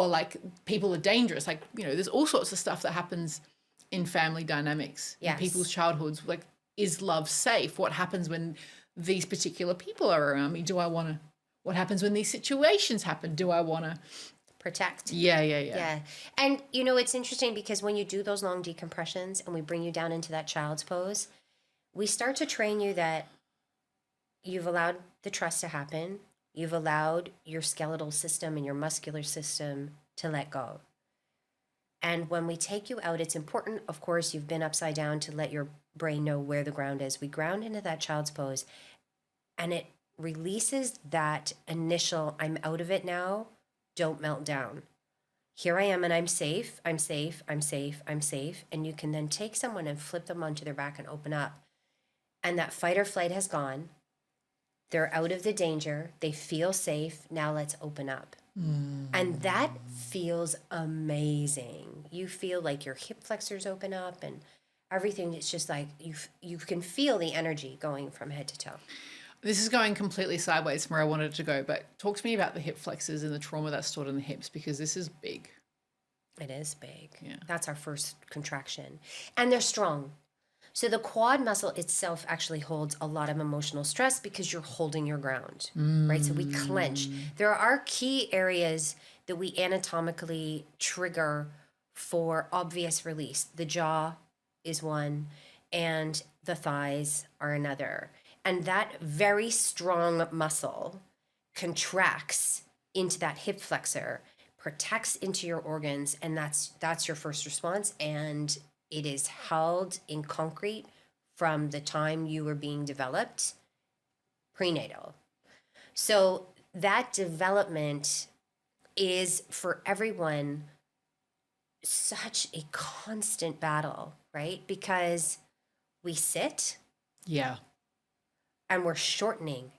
like people are dangerous. Like, you know, there's all sorts of stuff that happens in family dynamics, in people's childhoods. Like, is love safe? What happens when these particular people are around me? What happens when these situations happen? Do I want to protect? Yeah. And you know, it's interesting because when you do those long decompressions and we bring you down into that child's pose, we start to train you that you've allowed the trust to happen. You've allowed your skeletal system and your muscular system to let go. And when we take you out, it's important, of course, you've been upside down, to let your brain know where the ground is. We ground into that child's pose, and it releases that initial, I'm out of it now, don't melt down. Here I am and I'm safe, I'm safe, I'm safe, I'm safe. And you can then take someone and flip them onto their back and open up. And that fight or flight has gone. They're out of the danger. They feel safe. Now let's open up. And that feels amazing. You feel like your hip flexors open up and everything. It's just like you can feel the energy going from head to toe. This is going completely sideways from where I wanted to go, but talk to me about the hip flexors and the trauma that's stored in the hips, because this is big. It is big. Yeah. That's our first contraction. And they're strong. So the quad muscle itself actually holds a lot of emotional stress because you're holding your ground, right? So we clench. There are key areas that we anatomically trigger for obvious release. The jaw is one, and the thighs are another. And that very strong muscle contracts into that hip flexor, protects into your organs, and that's your first response. And it is held in concrete from the time you were being developed, prenatal. So that development is for everyone such a constant battle, right? Because we sit. Yeah. And we're shortening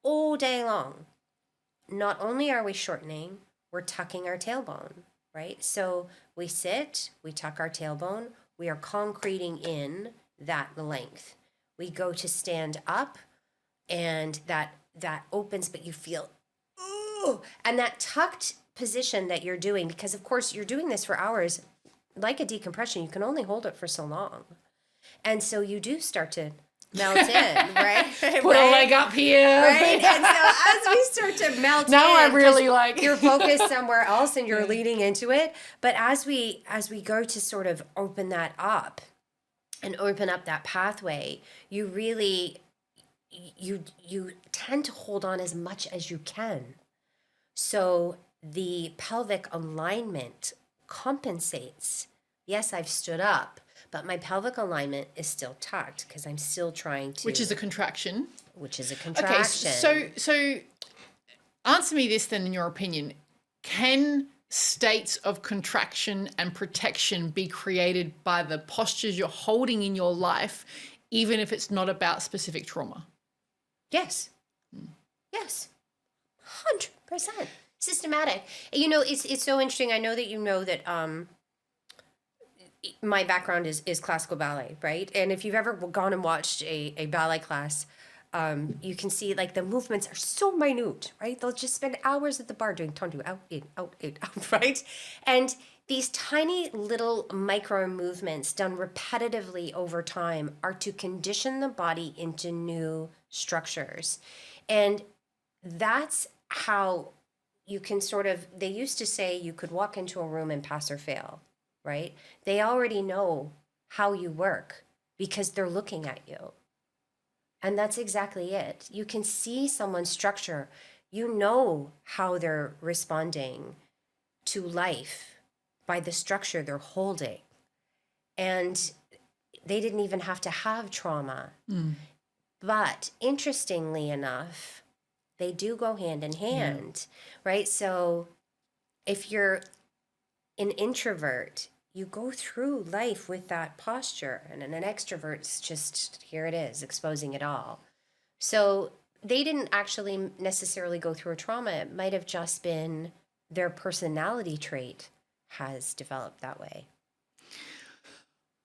all day long. Not only are we shortening, we're tucking our tailbone, right? So we sit, we tuck our tailbone, we are concreting in that length. We go to stand up, and that opens, but you feel, ooh, and that tucked position that you're doing, because of course you're doing this for hours, like a decompression, you can only hold it for so long. And so you do start to melt in, right? Put a leg up here. Right? And so as we start to melt now in, I'm really like you're focused somewhere else and you're leading into it. But as we go to sort of open that up and open up that pathway, you really you tend to hold on as much as you can. So the pelvic alignment compensates. Yes, I've stood up, but my pelvic alignment is still tucked because I'm still trying to... Which is a contraction. Okay, so answer me this then, in your opinion. Can states of contraction and protection be created by the postures you're holding in your life, even if it's not about specific trauma? Yes. Yes. 100%. Systematic. You know, it's so interesting. I know that my background is classical ballet, right? And if you've ever gone and watched a ballet class, you can see like the movements are so minute, right? They'll just spend hours at the bar doing tandu, out, in, out, right? And these tiny little micro movements done repetitively over time are to condition the body into new structures. And that's how you can sort of, they used to say you could walk into a room and pass or fail, right? They already know how you work because they're looking at you. And that's exactly it. You can see someone's structure. You know how they're responding to life by the structure they're holding. And they didn't even have to have trauma. But interestingly enough, they do go hand in hand, right? So if you're an introvert, you go through life with that posture, and an extrovert's just, here it is, exposing it all. So they didn't actually necessarily go through a trauma. It might have just been their personality trait has developed that way.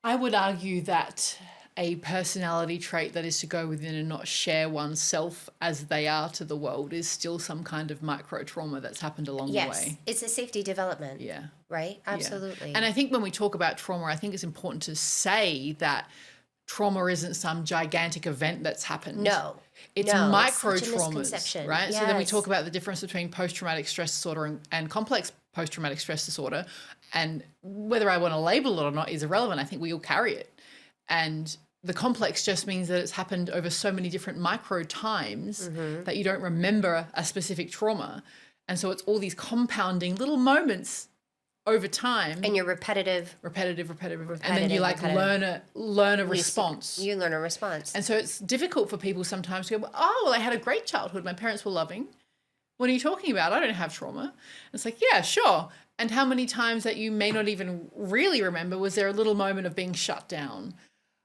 I would argue that a personality trait that is to go within and not share oneself as they are to the world is still some kind of micro trauma that's happened along the way. Yes, it's a safety development. Yeah. Right? Absolutely. Yeah. And I think when we talk about trauma, I think it's important to say that trauma isn't some gigantic event that's happened. No. It's micro traumas, right? Yes. So then we talk about the difference between post-traumatic stress disorder and complex post-traumatic stress disorder. And whether I want to label it or not is irrelevant. I think we all carry it. And the complex just means that it's happened over so many different micro times that you don't remember a specific trauma. And so it's all these compounding little moments over time. And you're repetitive. And then you like learn a response. You learn a response. And so it's difficult for people sometimes to go, oh, well, I had a great childhood. My parents were loving. What are you talking about? I don't have trauma. And it's like, yeah, sure. And how many times that you may not even really remember, was there a little moment of being shut down?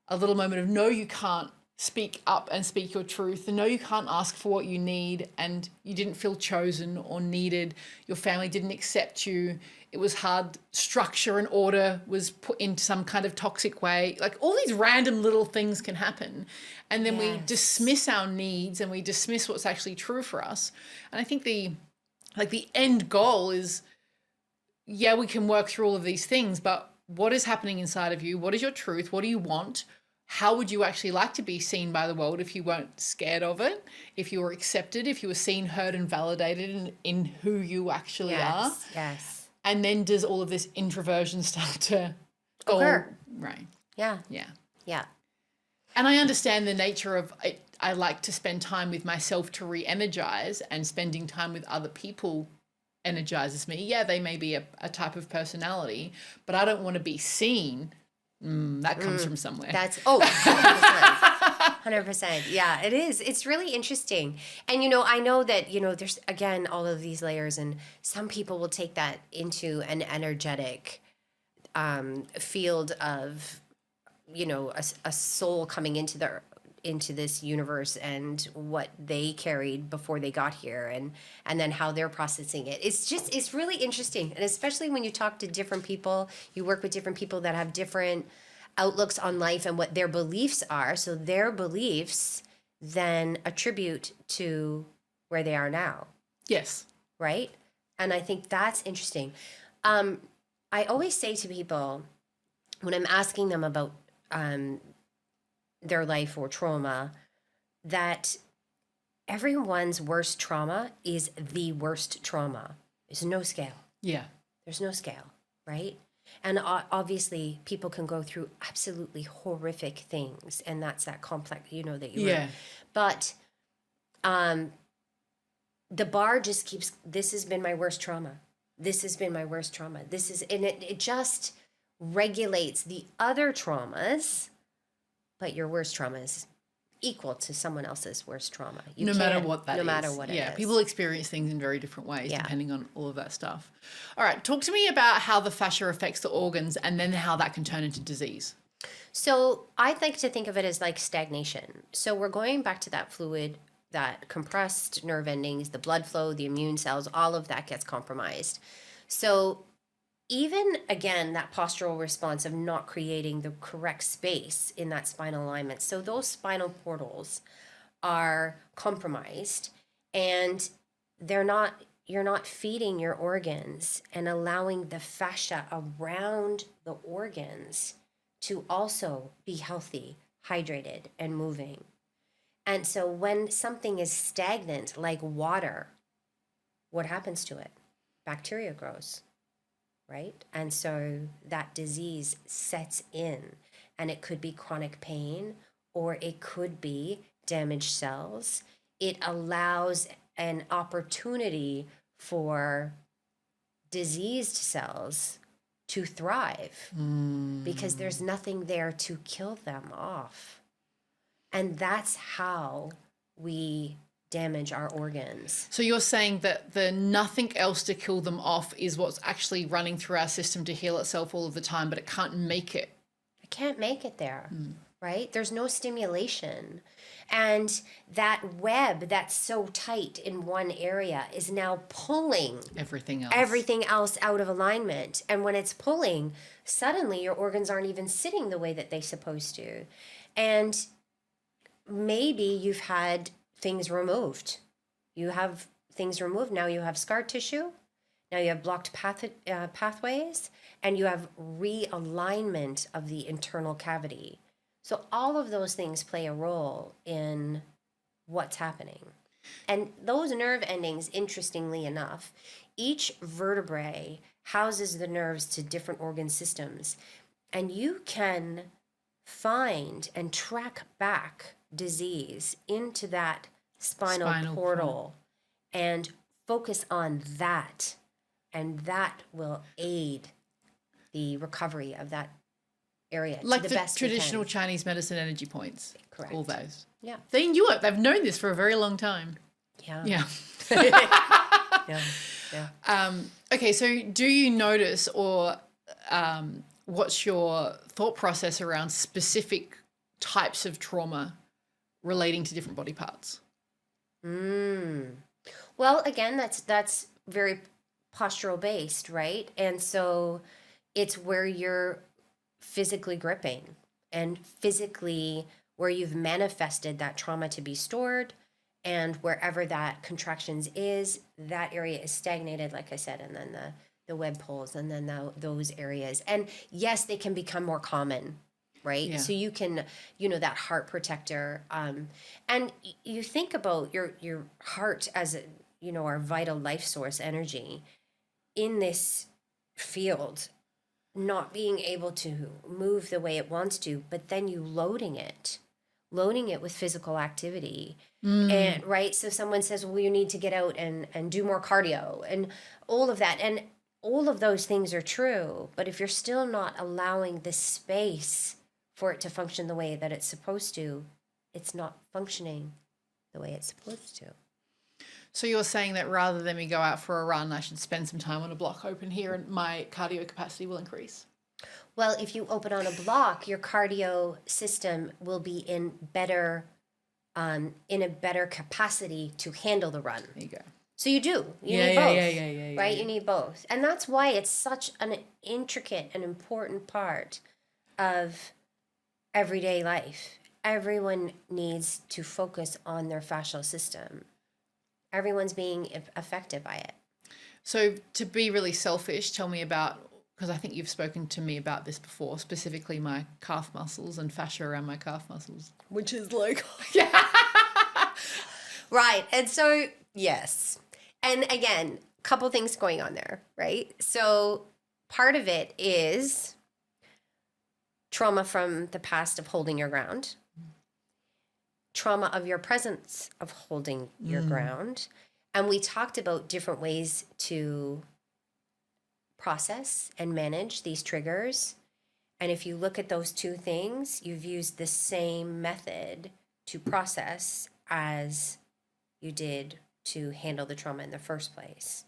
A little moment of, no, you can't speak up and speak your truth, and no, you can't ask for what you need, and you didn't feel chosen or needed. Your family didn't accept you. It was hard. Structure and order was put into some kind of toxic way. Like all these random little things can happen. And then we dismiss our needs and we dismiss what's actually true for us. And I think the end goal is, yeah, we can work through all of these things, but what is happening inside of you? What is your truth? What do you want? How would you actually like to be seen by the world if you weren't scared of it, if you were accepted, if you were seen, heard, and validated in who you actually are? Yes. And then does all of this introversion start to occur? Right. Yeah. Yeah. Yeah. And I understand the nature of it. I like to spend time with myself to re-energize, and spending time with other people energizes me. Yeah, they may be a type of personality, but I don't want to be seen. That comes from somewhere. That's 100%. Yeah, it is. It's really interesting. And, I know that, there's, again, all of these layers, and some people will take that into an energetic field of, a soul coming into this universe and what they carried before they got here, and then how they're processing it. It's really interesting. And especially when you talk to different people, you work with different people that have different outlooks on life and what their beliefs are. So their beliefs then attribute to where they are now. Yes. Right? And I think that's interesting. I always say to people when I'm asking them about their life or trauma, that everyone's worst trauma is the worst trauma. There's no scale. Yeah. There's no scale, right? And obviously people can go through absolutely horrific things, and that's that complex, that you were. But the bar just keeps, this has been my worst trauma. This has been my worst trauma. And it just regulates the other traumas. But your worst trauma is equal to someone else's worst trauma. No matter what that is. No matter what it is. Yeah, people experience things in very different ways depending on all of that stuff. All right, talk to me about how the fascia affects the organs, and then how that can turn into disease. So I'd like to think of it as like stagnation. So we're going back to that fluid, that compressed nerve endings, the blood flow, the immune cells, all of that gets compromised. So even, again, that postural response of not creating the correct space in that spinal alignment. So those spinal portals are compromised, and you're not feeding your organs and allowing the fascia around the organs to also be healthy, hydrated, and moving. And so when something is stagnant, like water, what happens to it? Bacteria grows. Right? And so that disease sets in, and it could be chronic pain, or it could be damaged cells. It allows an opportunity for diseased cells to thrive because there's nothing there to kill them off. And that's how we damage our organs. So you're saying that the nothing else to kill them off is what's actually running through our system to heal itself all of the time, but it can't make it. It can't make it there, right? There's no stimulation. And that web that's so tight in one area is now pulling everything else out of alignment. And when it's pulling, suddenly your organs aren't even sitting the way that they're supposed to. And maybe you've had things removed. You have things removed. Now you have scar tissue. Now you have blocked pathways, and you have realignment of the internal cavity. So all of those things play a role in what's happening. And those nerve endings, interestingly enough, each vertebrae houses the nerves to different organ systems. And you can find and track back disease into that spinal portal and focus on that And that will aid the recovery of that area like to the best traditional we can. Chinese medicine energy points. Correct. All those. Yeah. They knew it. They've known this for a very long time. Yeah. Yeah. Yeah. Okay, so do you notice or what's your thought process around specific types of trauma relating to different body parts? Well, again, that's very postural based, right? And so it's where you're physically gripping and physically where you've manifested that trauma to be stored, and wherever that contractions is, that area is stagnated, like I said, and then the web pulls, and then those areas. And yes, they can become more common, right? Yeah. So you can, that heart protector, and you think about your heart as our vital life source energy in this field, not being able to move the way it wants to, but then you loading it with physical activity. And right, so someone says, well, you need to get out and do more cardio and all of that, and all of those things are true, but if you're still not allowing the space for it to function the way that it's supposed to, it's not functioning the way it's supposed to. So you're saying that rather than me go out for a run, I should spend some time on a block open here and my cardio capacity will increase? Well, if you open on a block, your cardio system will be in a better capacity to handle the run. There you go. So you do. You Yeah, need yeah, both. yeah, right? yeah. You need both. And that's why it's such an intricate and important part of everyday life. Everyone needs to focus on their fascial system. Everyone's being affected by it. So to be really selfish, tell me about, because I think you've spoken to me about this before, specifically my calf muscles and fascia around my calf muscles. Which is like... Yeah. Right. And so, yes. And again, a couple things going on there, right? So part of it is trauma from the past of holding your ground, trauma of your presence of holding your ground. And we talked about different ways to process and manage these triggers. And if you look at those two things, you've used the same method to process as you did to handle the trauma in the first place.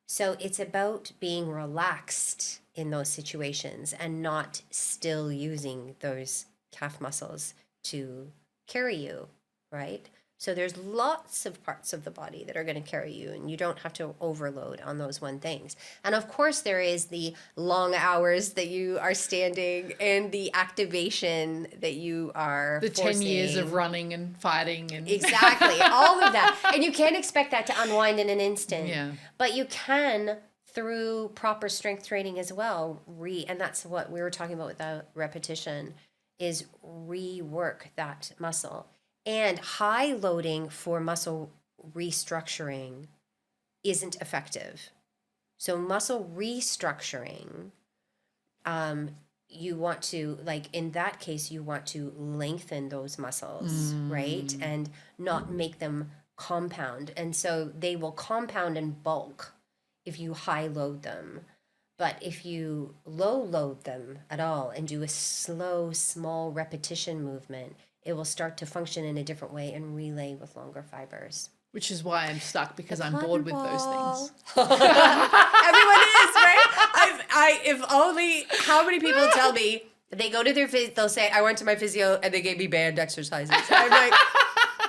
So it's about being relaxed in those situations and not still using those calf muscles to carry you, right? So there's lots of parts of the body that are going to carry you, and you don't have to overload on those one things. And of course, there is the long hours that you are standing and the activation that you are The forcing. 10 years of running and fighting. And Exactly, all of that. And you can't expect that to unwind in an instant. Yeah. But you can, through proper strength training as well, and that's what we were talking about with the repetition, is rework that muscle. And high loading for muscle restructuring isn't effective. So muscle restructuring, you want to, like in that case, you want to lengthen those muscles, right? And not make them compound. And so they will compound in bulk if you high load them. But if you low load them at all and do a slow, small repetition movement, it will start to function in a different way and relay with longer fibers. Which is why I'm stuck, because I'm bored with those things. Everyone is, right? If only, how many people tell me they go to their they'll say, I went to my physio and they gave me band exercises. I'm like,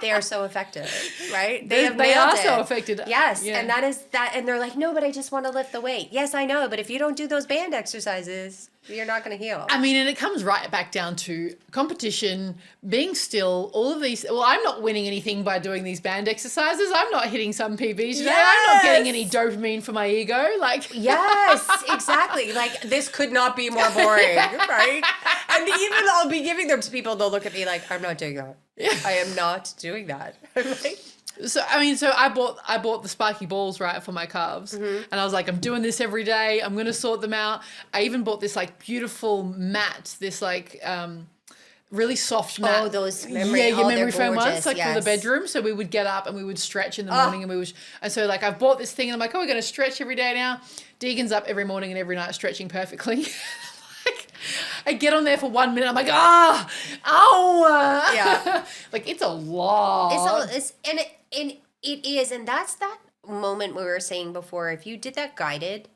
they are so effective, right? They are so effective. Yes, Yeah. and that is that. And they're like, no, but I just want to lift the weight. Yes, I know, but if you don't do those band exercises, you're not going to heal. I mean, and it comes right back down to competition, being still, all of these. Well, I'm not winning anything by doing these band exercises. I'm not hitting some PBs today. I'm not getting any dopamine for my ego. Like, yes, exactly. Like, this could not be more boring, right? And even I'll be giving them to people, they'll look at me like, I'm not doing that. I am not doing that. Like, so I bought the spiky balls, right, for my calves, and I was like, I'm doing this every day. I'm gonna sort them out. I even bought this like beautiful mat, this like really soft mat. Oh, those memory, your memory foam ones, gorgeous, like for the yes. bedroom. So we would get up and we would stretch in the morning, and so like I've bought this thing and I'm like, oh, we're going to stretch every day now. Deegan's up every morning and every night stretching perfectly. Like, I get on there for 1 minute. I'm like, ow. Yeah. Like it's a lot. It is, and that's that moment we were saying before. If you did that guided,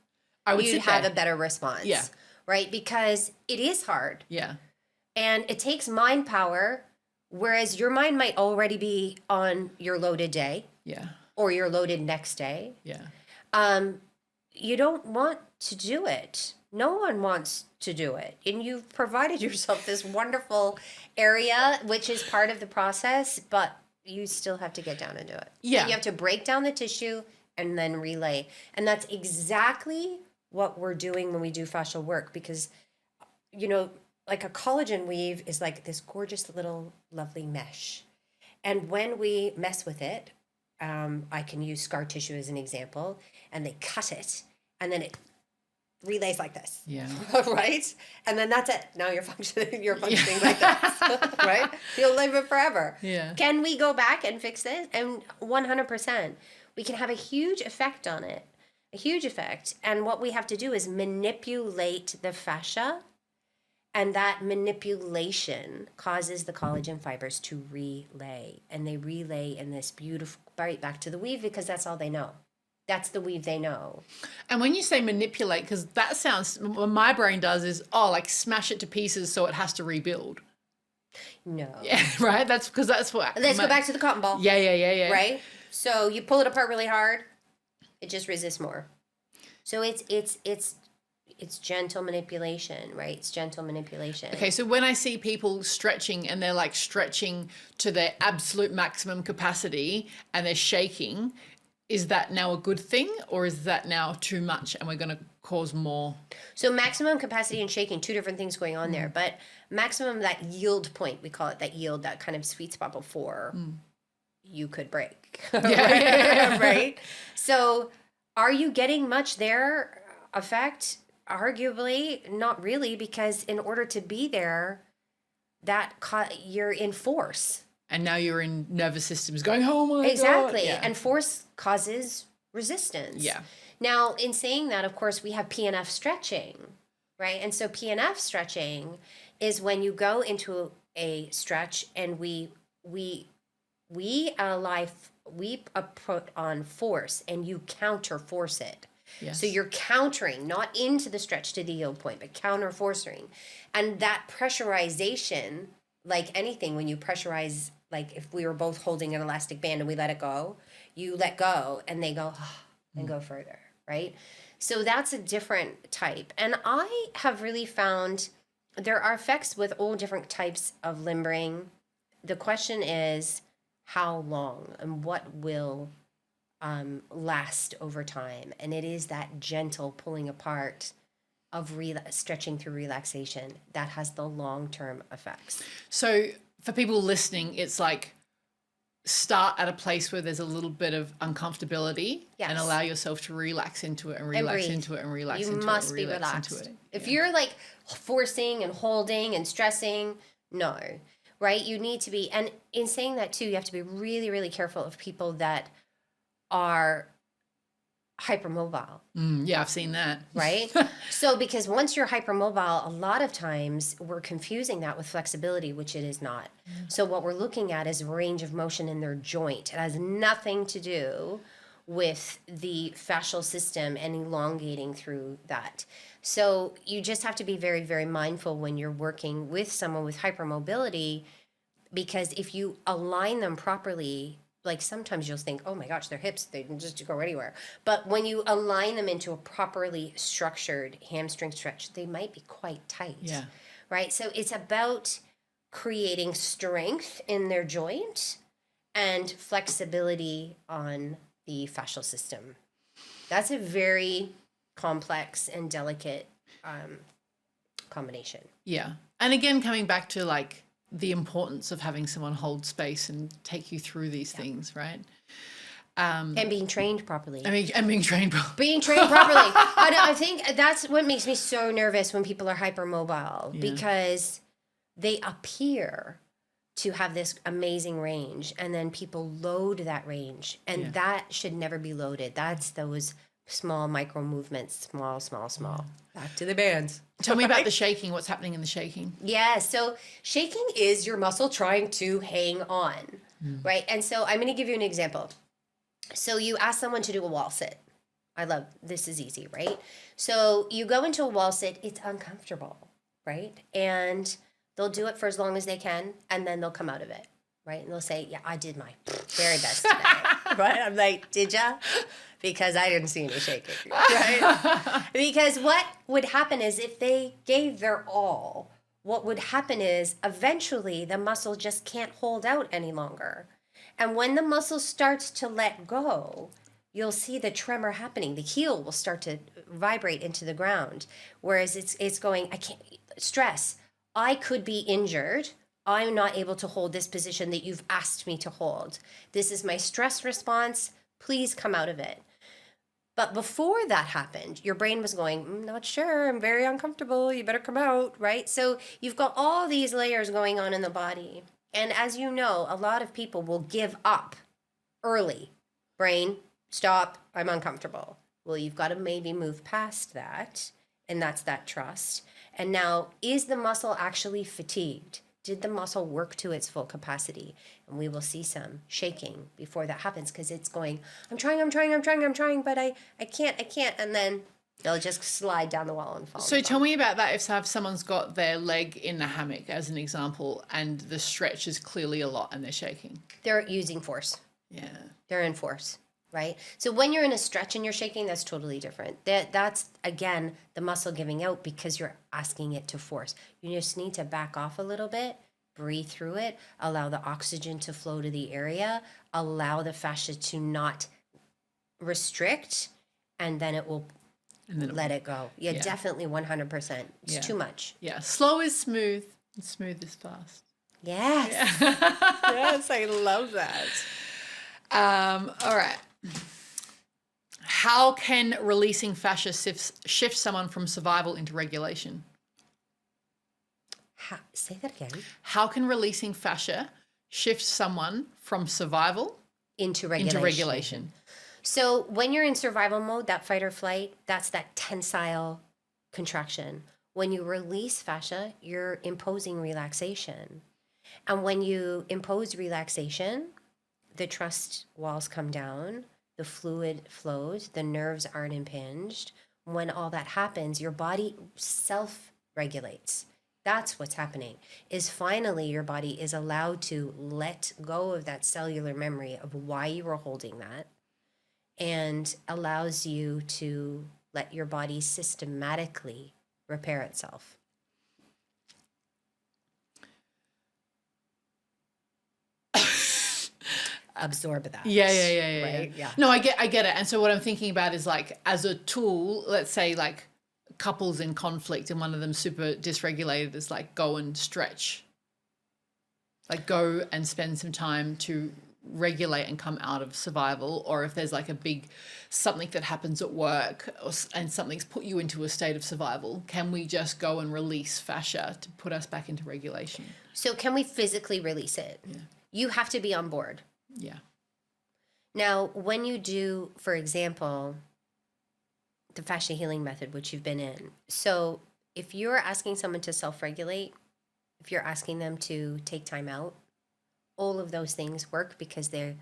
you'd have a better response. Yeah. Right? Because it is hard. Yeah. And it takes mind power, whereas your mind might already be on your loaded day. Yeah. Or your loaded next day. Yeah. You don't want to do it. No one wants to do it. And you've provided yourself this wonderful area, which is part of the process, but you still have to get down and do it. Yeah. You have to break down the tissue and then relay. And that's exactly what we're doing when we do fascial work, because, like a collagen weave is like this gorgeous little lovely mesh. And when we mess with it, I can use scar tissue as an example, and they cut it and then it relays like this. Yeah. Right? And then that's it. Now you're functioning like this. Right? You'll live it forever. Yeah. Can we go back and fix this? And 100%. We can have a huge effect on it. A huge effect. And what we have to do is manipulate the fascia. And that manipulation causes the collagen fibers to relay. And they relay in this beautiful, right back to the weave, because that's all they know. That's the weave they know. And when you say manipulate, because that sounds, what my brain does is, like smash it to pieces so it has to rebuild. No. Yeah, right? That's because that's what. Let's go back to the cotton ball. Yeah. Right? So you pull it apart really hard, it just resists more. So it's gentle manipulation, right? It's gentle manipulation. Okay, so when I see people stretching and they're like stretching to their absolute maximum capacity and they're shaking, is that now a good thing, or is that now too much and we're going to cause more? So maximum capacity and shaking, two different things going on there. But maximum, that yield point, we call it that yield, that kind of sweet spot before you could break. Yeah. Right? So are you getting much there effect? Arguably, not really, because in order to be there, you're in force. And now you're in nervous systems going, oh my God. Exactly. Yeah. And force causes resistance. Yeah. Now, in saying that, of course, we have PNF stretching, right? And so PNF stretching is when you go into a stretch and we put on force and you counter force it. Yes. So you're countering, not into the stretch to the yield point, but counter forcing. And that pressurization, like anything, when you pressurize, like if we were both holding an elastic band and we let it go, you let go and they go and go further, right? So that's a different type. And I have really found there are effects with all different types of limbering. The question is how long and what will last over time. And it is that gentle pulling apart of stretching through relaxation that has the long-term effects. So for people listening, it's like start at a place where there's a little bit of uncomfortability and allow yourself to relax into it and relax into it and relax into it. You must be relaxed. If you're like forcing and holding and stressing, no, right? You need to be, and in saying that too, you have to be really, really careful of people that are hypermobile. Yeah, I've seen that. Right? So because once you're hypermobile, a lot of times we're confusing that with flexibility, which it is not. So what we're looking at is range of motion in their joint. It has nothing to do with the fascial system and elongating through that. So you just have to be very, very mindful when you're working with someone with hypermobility, because if you align them properly, like sometimes you'll think, oh my gosh, their hips, they can just go anywhere. But when you align them into a properly structured hamstring stretch, they might be quite tight. Yeah. Right? So it's about creating strength in their joint and flexibility on the fascial system. That's a very complex and delicate combination. Yeah. And again, coming back to like the importance of having someone hold space and take you through these things, right? And being trained properly. And being trained properly. Being trained properly. I think that's what makes me so nervous when people are hypermobile, because they appear to have this amazing range, and then people load that range, and that should never be loaded. That's those small micro movements, small. Back to the bands. Tell me about the shaking. What's happening in the shaking? Yeah, so shaking is your muscle trying to hang on, right? And so I'm going to give you an example. So you ask someone to do a wall sit. This is easy, right? So you go into a wall sit, it's uncomfortable, right? And they'll do it for as long as they can, and then they'll come out of it, right? And they'll say, yeah, I did my very best today, right? I'm like, did ya? Because I didn't see any shaking, right? Because what would happen is if they gave their all, what would happen is eventually the muscle just can't hold out any longer. And when the muscle starts to let go, you'll see the tremor happening. The heel will start to vibrate into the ground. Whereas it's going, I can't, stress. I could be injured. I'm not able to hold this position that you've asked me to hold. This is my stress response. Please come out of it. But before that happened, your brain was going, I'm not sure, I'm very uncomfortable, you better come out, right? So you've got all these layers going on in the body. And as you know, a lot of people will give up early. Brain, stop, I'm uncomfortable. Well, you've got to maybe move past that, and that's that trust. And now, is the muscle actually fatigued? Did the muscle work to its full capacity? And we will see some shaking before that happens, because it's going, I'm trying, but I can't. And then they'll just slide down the wall and fall. So tell me about that. If someone's got their leg in the hammock, as an example, and the stretch is clearly a lot and they're shaking. They're using force. Yeah. They're in force, right? So when you're in a stretch and you're shaking, that's totally different. That's, again, the muscle giving out because you're asking it to force. You just need to back off a little bit, breathe through it, allow the oxygen to flow to the area, allow the fascia to not restrict, and then it will let it go. Yeah, definitely 100%. It's too much. Yeah, slow is smooth and smooth is fast. Yes. Yeah. Yes, I love that. All right. How can releasing fascia shift someone from survival into regulation? Say that again. How can releasing fascia shift someone from survival into regulation? So when you're in survival mode, that fight or flight, that's that tensile contraction. When you release fascia, you're imposing relaxation. And when you impose relaxation, the trust walls come down, the fluid flows, the nerves aren't impinged. When all that happens, your body self-regulates. That's what's happening, is finally your body is allowed to let go of that cellular memory of why you were holding that, and allows you to let your body systematically repair itself. Absorb that. Yeah. Right? Yeah. No, I get it. And so what I'm thinking about is, like, as a tool, let's say like couples in conflict and one of them super dysregulated, is like, go and stretch. Like, go and spend some time to regulate and come out of survival. Or if there's like a big something that happens at work and something's put you into a state of survival, can we just go and release fascia to put us back into regulation? So can we physically release it? Yeah. You have to be on board. Yeah. Now, when you do, for example, the fascia healing method, which you've been in, so if you're asking someone to self-regulate, if you're asking them to take time out, all of those things work because their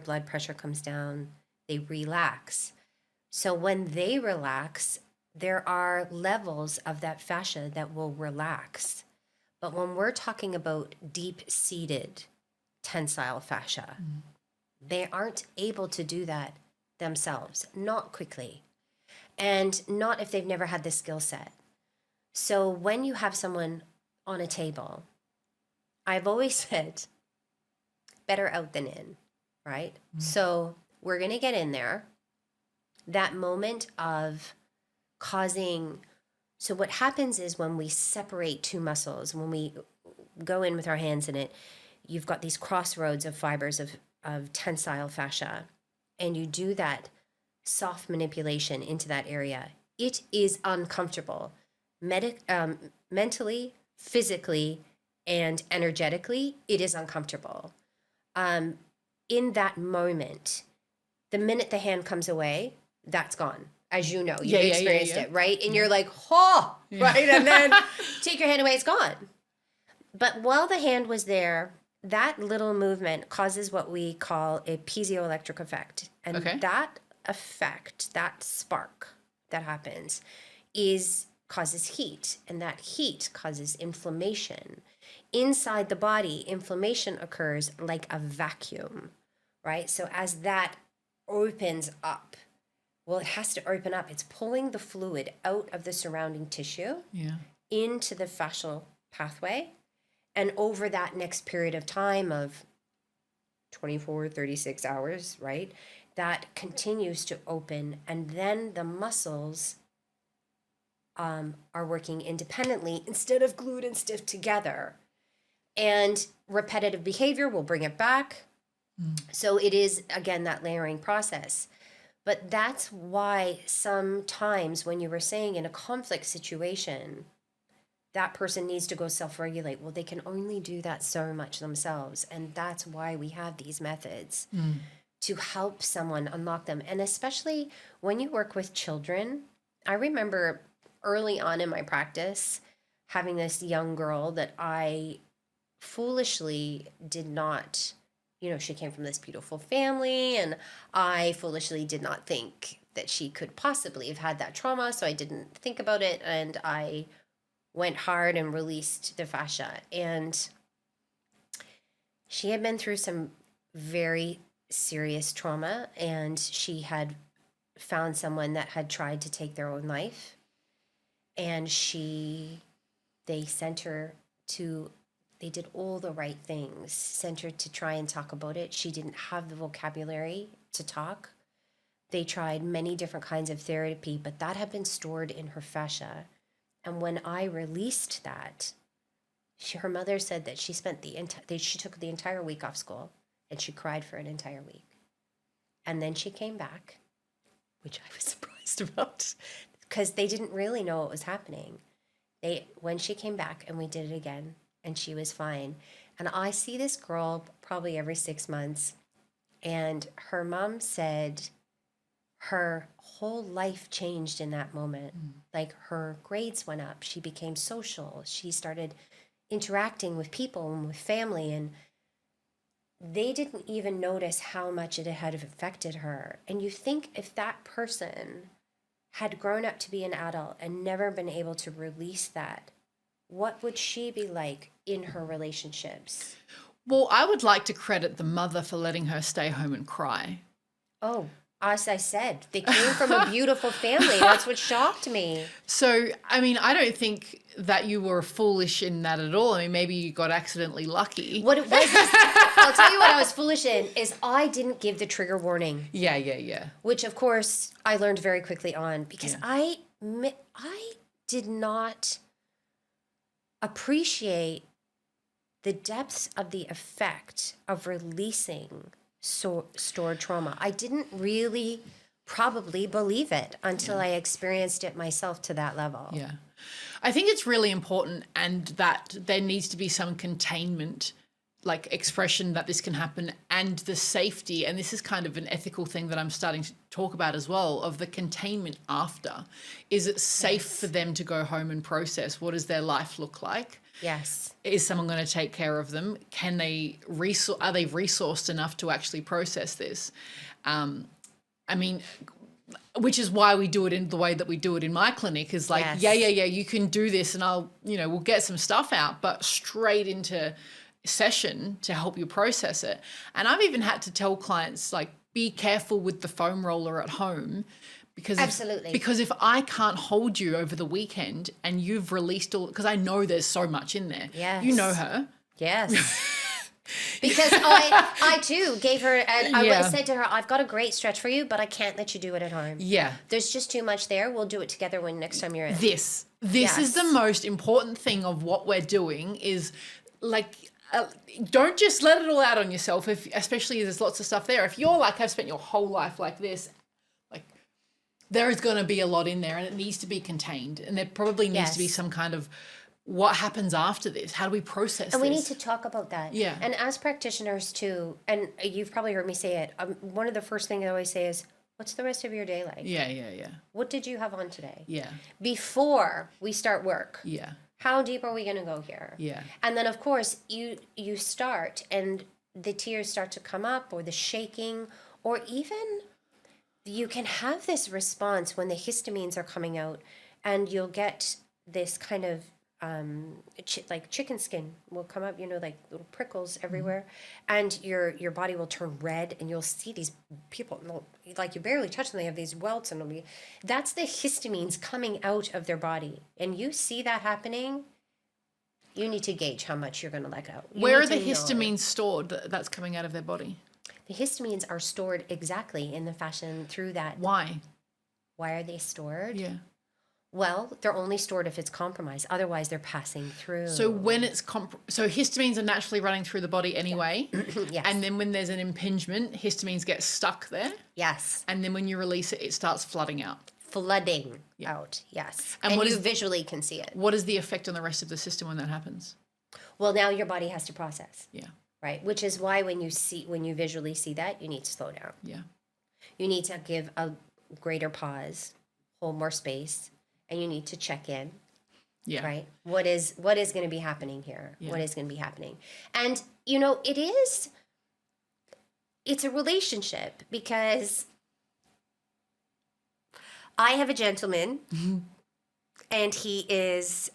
blood pressure comes down, they relax. So when they relax, there are levels of that fascia that will relax. But when we're talking about deep-seated tensile fascia, they aren't able to do that themselves, not quickly, and not if they've never had this skill set. So when you have someone on a table, I've always said, better out than in, right? So we're going to get in there. That moment of causing, so what happens is when we separate two muscles, when we go in with our hands in it, you've got these crossroads of fibers of tensile fascia, and you do that soft manipulation into that area. It is uncomfortable, mentally, physically, and energetically, it is uncomfortable. In that moment, the minute the hand comes away, that's gone. As you know, you've experienced it, right? And you're like, oh, right? And then take your hand away, it's gone. But while the hand was there, that little movement causes what we call a piezoelectric effect. And that effect, that spark that happens causes heat, and that heat causes inflammation. Inside the body, inflammation occurs like a vacuum, right? So as that opens up, well, it has to open up. It's pulling the fluid out of the surrounding tissue into the fascial pathway. And over that next period of time of 24, 36 hours, right, that continues to open. And then the muscles are working independently instead of glued and stiff together. And repetitive behavior will bring it back. So it is, again, that layering process. But that's why sometimes when you were saying in a conflict situation, that person needs to go self-regulate. Well, they can only do that so much themselves. And that's why we have these methods to help someone unlock them. And especially when you work with children, I remember early on in my practice having this young girl that I foolishly did not, she came from this beautiful family, and I foolishly did not think that she could possibly have had that trauma. So I didn't think about it, and I went hard and released the fascia. And she had been through some very serious trauma, and she had found someone that had tried to take their own life. And they sent her to, they did all the right things, sent her to try and talk about it. She didn't have the vocabulary to talk. They tried many different kinds of therapy, but that had been stored in her fascia. And when I released that, her mother said that she took the entire week off school, and she cried for an entire week. And then she came back, which I was surprised about, because they didn't really know what was happening. When she came back and we did it again, and she was fine. And I see this girl probably every 6 months, and her mom said her whole life changed in that moment. Like, her grades went up. She became social. She started interacting with people and with family, and they didn't even notice how much it had affected her. And you think if that person had grown up to be an adult and never been able to release that, what would she be like in her relationships? Well, I would like to credit the mother for letting her stay home and cry. Oh, as I said, they came from a beautiful family. That's what shocked me. So, I mean, I don't think that you were foolish in that at all. I mean, maybe you got accidentally lucky. What it was, I'll tell you what I was foolish in, is I didn't give the trigger warning. Yeah. Which, of course, I learned very quickly on, because I did not appreciate the depths of the effect of releasing stored trauma. I didn't really probably believe it until I experienced it myself to that level. Yeah. I think it's really important, and that there needs to be some containment, like expression that this can happen, and the safety. And this is kind of an ethical thing that I'm starting to talk about as well, of the containment after. Is it safe for them to go home and process? What does their life look like? Yes. Is someone going to take care of them? Are they resourced enough to actually process this? I mean, which is why we do it in the way that we do it in my clinic, is like, yeah, you can do this, and we'll get some stuff out, but straight into session to help you process it. And I've even had to tell clients, like, be careful with the foam roller at home, because if I can't hold you over the weekend and you've released all, because I know there's so much in there. Yes. You know her. Yes. Because I too gave her, and I said to her, I've got a great stretch for you, but I can't let you do it at home. Yeah. There's just too much there. We'll do it together when next time you're in. This is the most important thing of what we're doing, is like, don't just let it all out on yourself, especially if there's lots of stuff there. If you're like, I've spent your whole life like this, like, there is going to be a lot in there, and it needs to be contained, and there probably needs to be some kind of what happens after this? How do we process And this? we need to talk about that. Yeah. And as practitioners too, and you've probably heard me say it, one of the first things I always say is, what's the rest of your day like? Yeah, yeah, yeah. What did you have on today? Yeah. Before we start work. Yeah. How deep are we going to go here? Yeah. And then, of course, you start and the tears start to come up, or the shaking, or even you can have this response when the histamines are coming out, and you'll get this kind of like chicken skin will come up, like little prickles everywhere, and your body will turn red, and you'll see these people, like you barely touch them, they have these welts, and that's the histamines coming out of their body. And you see that happening, you need to gauge how much you're going to let go. Where are the histamines stored that's coming out of their body? The histamines are stored exactly in the fascia through that. Why? Why are they stored? Yeah. Well, they're only stored if it's compromised. Otherwise, they're passing through. So when it's so histamines are naturally running through the body anyway. Yes. And then when there's an impingement, histamines get stuck there. Yes. And then when you release it, it starts flooding out. Flooding out, yes. And what you is, visually can see it. What is the effect on the rest of the system when that happens? Well, now your body has to process. Yeah. Right? Which is why when you visually see that, you need to slow down. Yeah. You need to give a greater pause, hold more space, and you need to check in. Yeah. Right? What is going to be happening here? Yeah. What is going to be happening? And it's a relationship, because I have a gentleman, and he is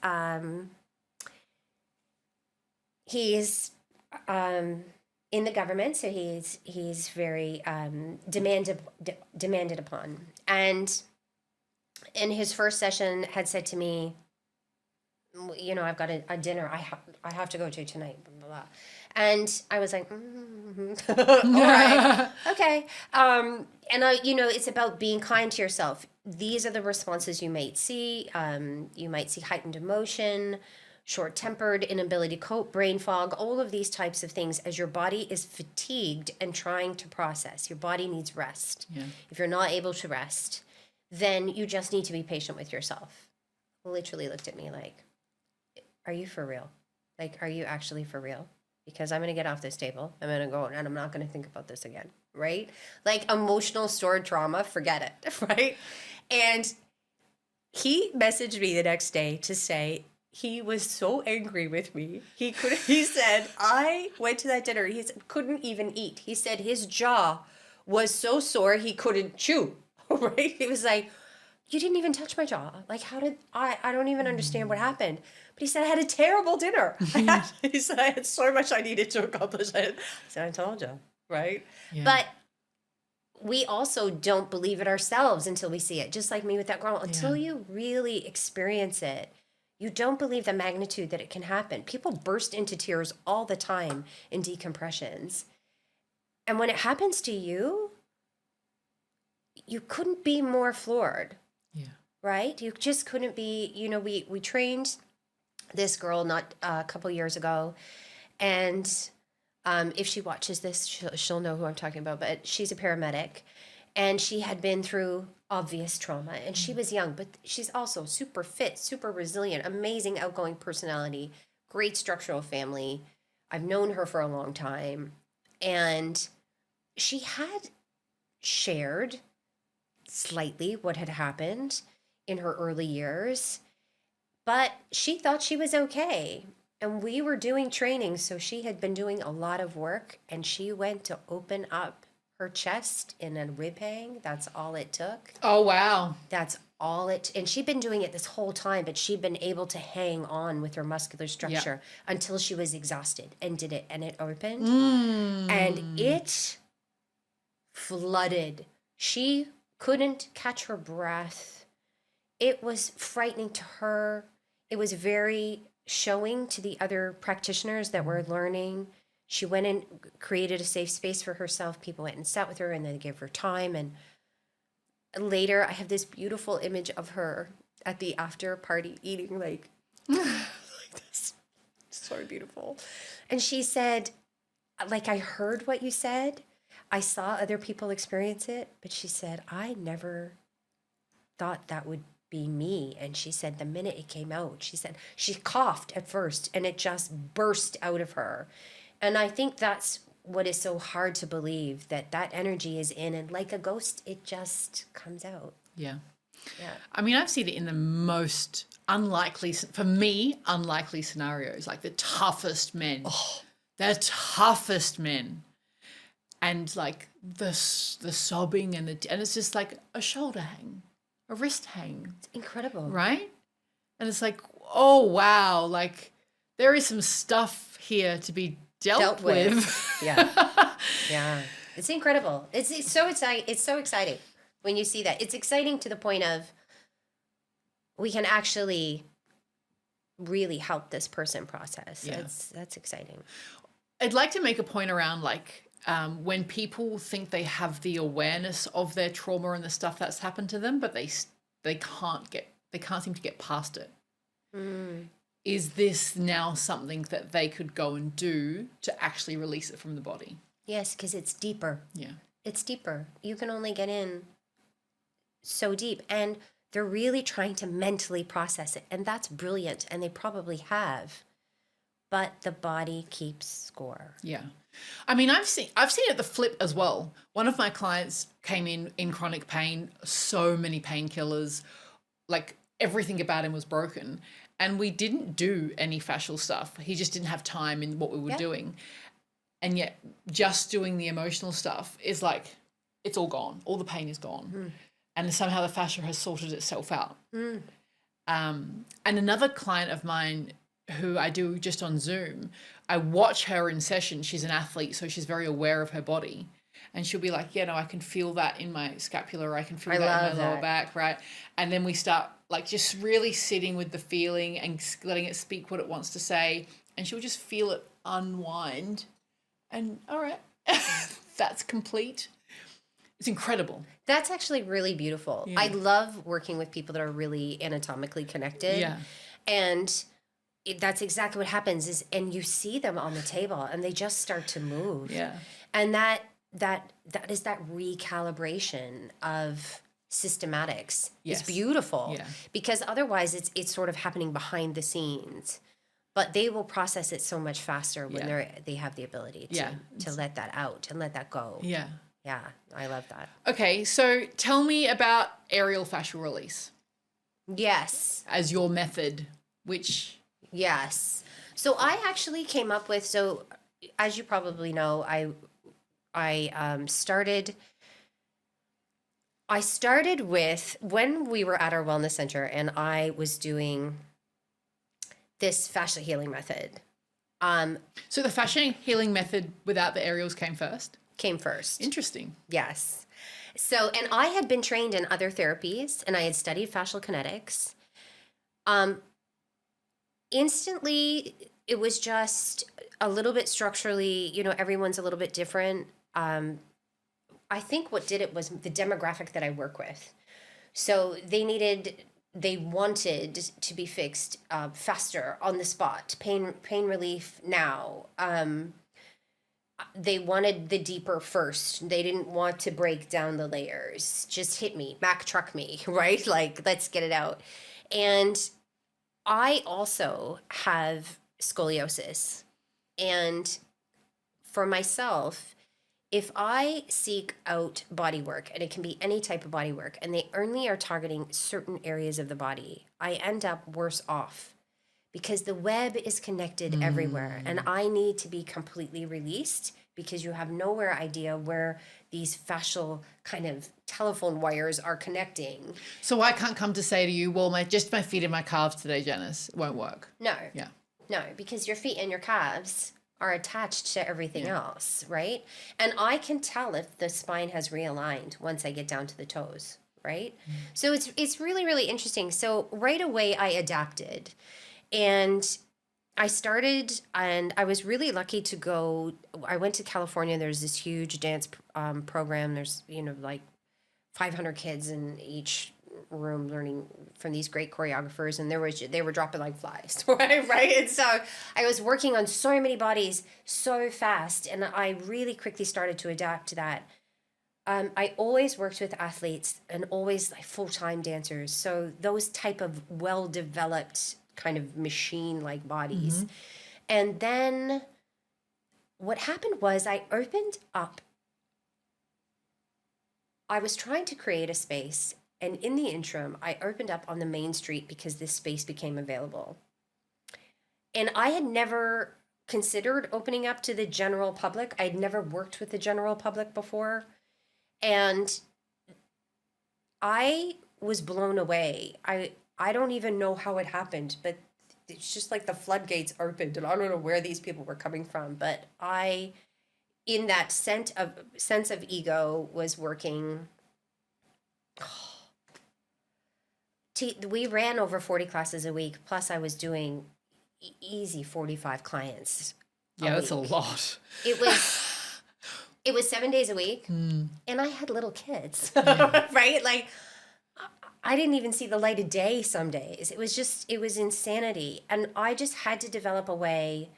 in the government, so he's very demanded upon. And in his first session had said to me, I've got a dinner I have to go to tonight, blah, blah, blah. And I was like, all right, okay. And it's about being kind to yourself. These are the responses you might see. You might see heightened emotion, short-tempered, inability to cope, brain fog, all of these types of things as your body is fatigued and trying to process. Your body needs rest. Yeah. If you're not able to rest, then you just need to be patient with yourself. Literally looked at me like, are you for real? Like, are you actually for real? Because I'm going to get off this table. I'm going to go and I'm not going to think about this again. Right? Like emotional stored trauma, forget it. Right? And he messaged me the next day to say he was so angry with me. He said, I went to that dinner. He couldn't even eat. He said his jaw was so sore he couldn't chew. Right? He was like, you didn't even touch my jaw. Like, how did I don't even understand what happened. But he said, I had a terrible dinner. He said, I had so much I needed to accomplish. I said, I told you, right? Yeah. But we also don't believe it ourselves until we see it. Just like me with that girl. Until you really experience it, you don't believe the magnitude that it can happen. People burst into tears all the time in decompressions. And when it happens to you, you couldn't be more floored. Yeah. Right? You just couldn't be, we trained this girl not a couple years ago, and if she watches this, she'll know who I'm talking about, but she's a paramedic, and she had been through obvious trauma, and she was young, but she's also super fit, super resilient, amazing outgoing personality, great structural family. I've known her for a long time, and she had shared slightly what had happened in her early years, but she thought she was okay. And we were doing training, so she had been doing a lot of work, and she went to open up her chest in a rib hang. That's all it took. Oh, wow. That's all it, and she'd been doing it this whole time, but she'd been able to hang on with her muscular structure until she was exhausted and did it, and it opened, and it flooded. She couldn't catch her breath. It was frightening to her. It was very showing to the other practitioners that were learning. She went and created a safe space for herself. People went and sat with her, and then gave her time. And later, I have this beautiful image of her at the after party eating like this. So beautiful. And she said, like, I heard what you said. I saw other people experience it, but she said, I never thought that would be me. And she said the minute it came out, she said she coughed at first and it just burst out of her. And I think that's what is so hard to believe, that energy is in, and like a ghost, it just comes out. Yeah. Yeah. I mean, I've seen it in the most unlikely, for me, unlikely scenarios, like the toughest men. Oh. The toughest men. And like the sobbing and it's just like a shoulder hang, a wrist hang. It's incredible. Right? And it's like, oh, wow. Like there is some stuff here to be dealt with. Yeah. Yeah. It's incredible. It's so exciting. It's so exciting when you see that. It's exciting to the point of we can actually really help this person process. Yeah. That's exciting. I'd like to make a point around like when people think they have the awareness of their trauma and the stuff that's happened to them, but they can't seem to get past it. Is this now something that they could go and do to actually release it from the body? Yes, because it's deeper. Yeah. It's deeper. You can only get in so deep. And they're really trying to mentally process it. And that's brilliant. And they probably have. But the body keeps score. Yeah. I mean, I've seen it the flip as well. One of my clients came in chronic pain, so many painkillers, like everything about him was broken. And we didn't do any fascial stuff. He just didn't have time in what we were doing. And yet just doing the emotional stuff is like, it's all gone. All the pain is gone. And somehow the fascia has sorted itself out. And another client of mine who I do just on Zoom, I watch her in session. She's an athlete, so she's very aware of her body. And she'll be like, yeah, no, I can feel that in my scapula, or I can feel that in my lower back, right? And then we start like just really sitting with the feeling and letting it speak what it wants to say. And she'll just feel it unwind. And all right, that's complete. It's incredible. That's actually really beautiful. Yeah. I love working with people that are really anatomically connected. Yeah. And that's exactly what happens and you see them on the table and they just start to move. Yeah. And that is that recalibration of systematics. Yes. It's beautiful. Yeah. Because otherwise it's sort of happening behind the scenes. But they will process it so much faster when they have the ability to let that out and let that go. Yeah. Yeah, I love that. Okay, so tell me about Aerial Fascial Release. Yes. As your method, which... Yes. So I actually came up with, so as you probably know, I started with, when we were at our wellness center and I was doing this fascia healing method. So the fascia healing method without the aerials came first? Came first. Interesting. Yes. So, and I had been trained in other therapies and I had studied fascial kinetics. Instantly, it was just a little bit structurally, everyone's a little bit different. I think what did it was the demographic that I work with. So they wanted to be fixed faster on the spot, pain relief now. They wanted the deeper first. They didn't want to break down the layers. Just hit me, Mack truck me, right? Like, let's get it out. And I also have scoliosis. And for myself, if I seek out body work, and it can be any type of body work, and they only are targeting certain areas of the body, I end up worse off because the web is connected everywhere. And I need to be completely released because you have nowhere idea where these fascial kind of telephone wires are connecting. So I can't come to say to you, well, just my feet and my calves today, Janice, it won't work. No. Yeah. No, because your feet and your calves are attached to everything else, right? And I can tell if the spine has realigned once I get down to the toes, right? So it's really, really interesting. So right away I adapted and I started, and I was really lucky to go. I went to California. There's this huge dance program. There's, like 500 kids in each room learning from these great choreographers, and they were dropping like flies, right? And so I was working on so many bodies so fast, and I really quickly started to adapt to that. I always worked with athletes and always like full-time dancers. So those type of well-developed kind of machine-like bodies. And then what happened was I opened up. I was trying to create a space, and in the interim, I opened up on the main street because this space became available. And I had never considered opening up to the general public. I'd never worked with the general public before. And I was blown away. I don't even know how it happened, but it's just like the floodgates opened, and I don't know where these people were coming from. But I, in that sense of ego, was working. We ran over 40 classes a week. Plus, I was doing easy 45 clients. Yeah, that's a lot. It was 7 days a week, and I had little kids, right? Like, I didn't even see the light of day some days. It was insanity. And I just had to develop a way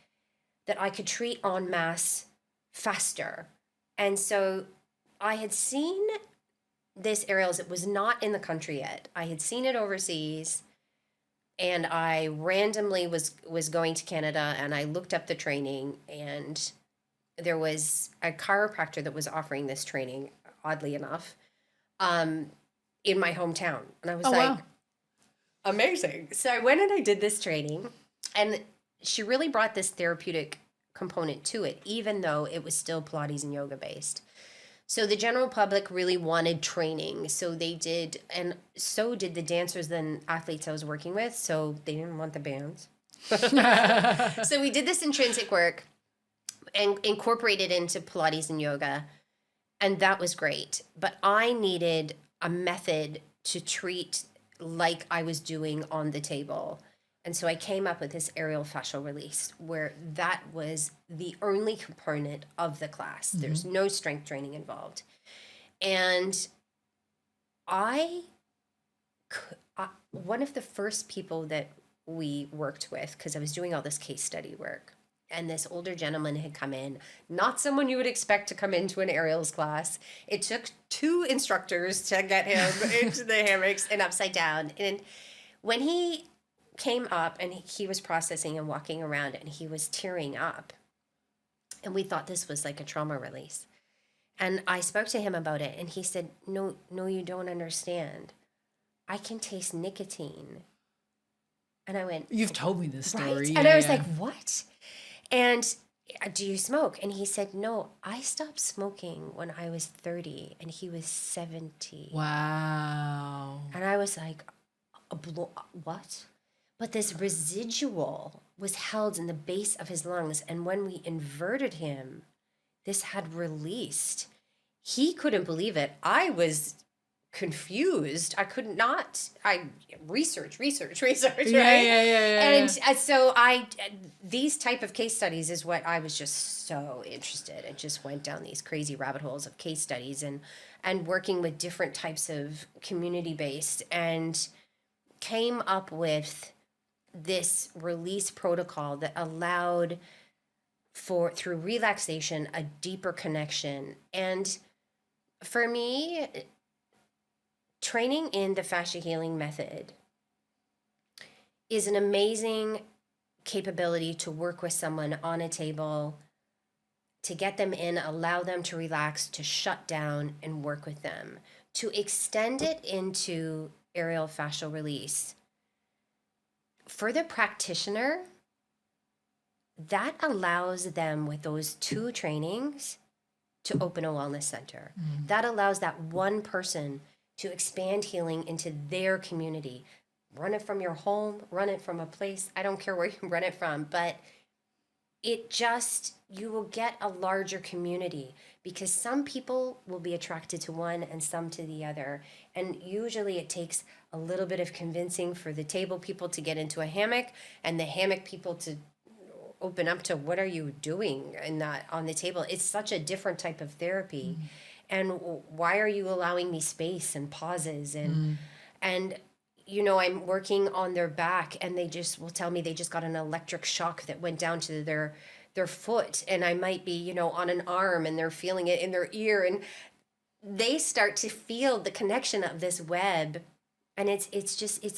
that I could treat en masse faster. And so I had seen this aerials. It was not in the country yet. I had seen it overseas, and I randomly was going to Canada, and I looked up the training, and there was a chiropractor that was offering this training, oddly enough, in my hometown. And I was wow. Amazing. So I went and I did this training, and she really brought this therapeutic component to it, even though it was still Pilates and yoga based. So the general public really wanted training. So they did, and so did the dancers and athletes I was working with. So they didn't want the bands. So we did this intrinsic work and incorporated into Pilates and yoga, and that was great. But I needed a method to treat like I was doing on the table. And so I came up with this aerial fascial release, where that was the only component of the class. There's no strength training involved. And one of the first people that we worked with, because I was doing all this case study work, and this older gentleman had come in, not someone you would expect to come into an aerials class. It took 2 instructors to get him into the hammocks and upside down. And when he came up and he was processing and walking around, and he was tearing up, and we thought this was like a trauma release. And I spoke to him about it, and he said, no, you don't understand. I can taste nicotine. And I went, you've told me this story. Right? Yeah, and I was like, what? And do you smoke? And he said, no, I stopped smoking when I was 30, and he was 70. Wow. And I was like, what? But this residual was held in the base of his lungs. And when we inverted him, this had released. He couldn't believe it. I was confused. I could not. I research, right? Yeah. And so these type of case studies is what I was just so interested. I just went down these crazy rabbit holes of case studies and working with different types of community-based, and came up with this release protocol that allowed for, through relaxation, a deeper connection. And for me, training in the fascia healing method is an amazing capability to work with someone on a table, to get them in, allow them to relax, to shut down, and work with them. To extend it into aerial fascial release, for the practitioner, that allows them, with those 2 trainings, to open a wellness center. That allows that one person to expand healing into their community. Run it from your home, run it from a place. I don't care where you run it from, but you will get a larger community, because some people will be attracted to one and some to the other. And usually it takes a little bit of convincing for the table people to get into a hammock, and the hammock people to open up to, what are you doing in that on the table? It's such a different type of therapy. And why are you allowing me space and pauses? And I'm working on their back, and they just will tell me they just got an electric shock that went down to their foot, and I might be, on an arm, and they're feeling it in their ear. And they start to feel the connection of this web, and it's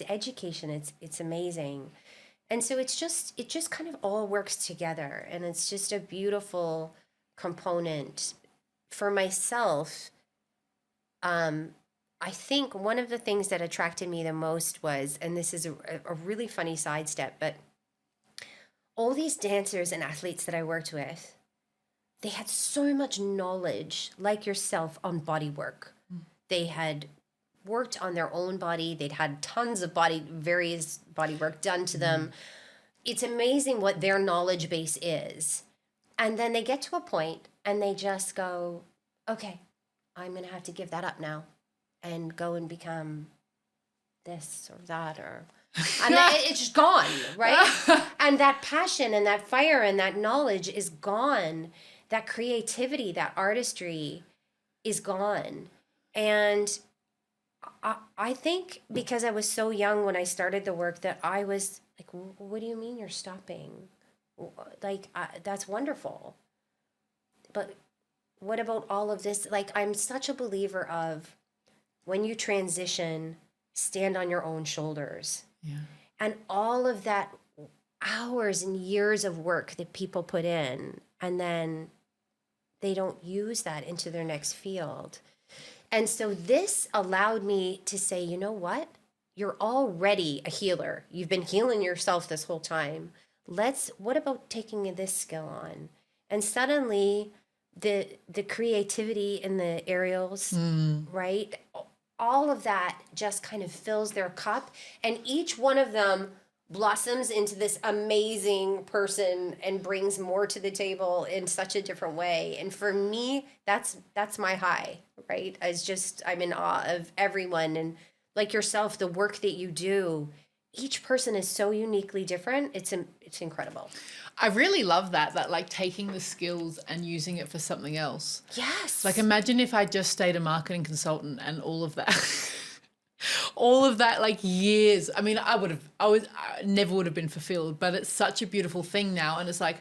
education. It's amazing. And so it just kind of all works together, and it's just a beautiful component. For myself, I think one of the things that attracted me the most was, and this is a really funny sidestep, but all these dancers and athletes that I worked with, they had so much knowledge, like yourself, on body work. They had worked on their own body. They'd had tons of various body work done to them. It's amazing what their knowledge base is. And then they get to a point and they just go, okay, I'm going to have to give that up now and go and become this or that, and it's just gone, right? And that passion and that fire and that knowledge is gone. That creativity, that artistry is gone. And I think because I was so young when I started the work that I was like, what do you mean you're stopping? Like, that's wonderful. But what about all of this? Like, I'm such a believer of when you transition, stand on your own shoulders. Yeah. And all of that hours and years of work that people put in, and then they don't use that into their next field. And so this allowed me to say, you know what? You're already a healer. You've been healing yourself this whole time. What about taking this skill on? And suddenly the creativity in the aerials, right? All of that just kind of fills their cup, and each one of them blossoms into this amazing person and brings more to the table in such a different way. And for me, that's my high, right? I'm in awe of everyone. And like yourself, the work that you do, each person is so uniquely different. It's incredible. I really love that like taking the skills and using it for something else. Yes. Like imagine if I just stayed a marketing consultant and all of that, all of that, like years. I mean, I never would have been fulfilled, but it's such a beautiful thing now. And it's like,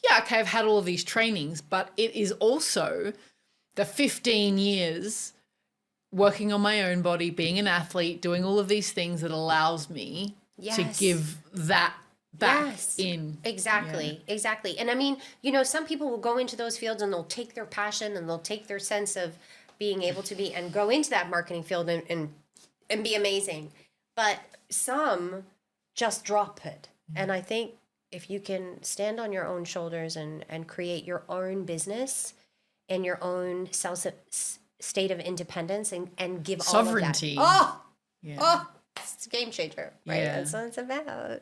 yeah, okay, I've had all of these trainings, but it is also the 15 years working on my own body, being an athlete, doing all of these things that allows me to give that back in. Exactly. And I mean, some people will go into those fields and they'll take their passion and they'll take their sense of being able to be and go into that marketing field and be amazing. But some just drop it. And I think if you can stand on your own shoulders and create your own business and your own state of independence and give sovereignty. All of that. It's a game changer, right? Yeah. That's what it's about.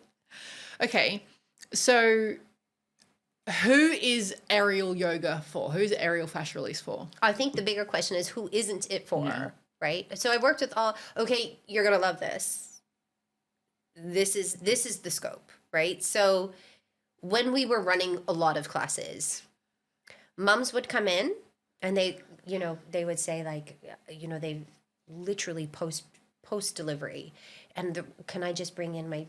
Okay, so who is aerial yoga for? Who's aerial fascial release for? I think the bigger question is who isn't it for, right? So I worked with you're going to love this. This is the scope, right? So when we were running a lot of classes, moms would come in and they would say like, they literally post delivery and can I just bring in my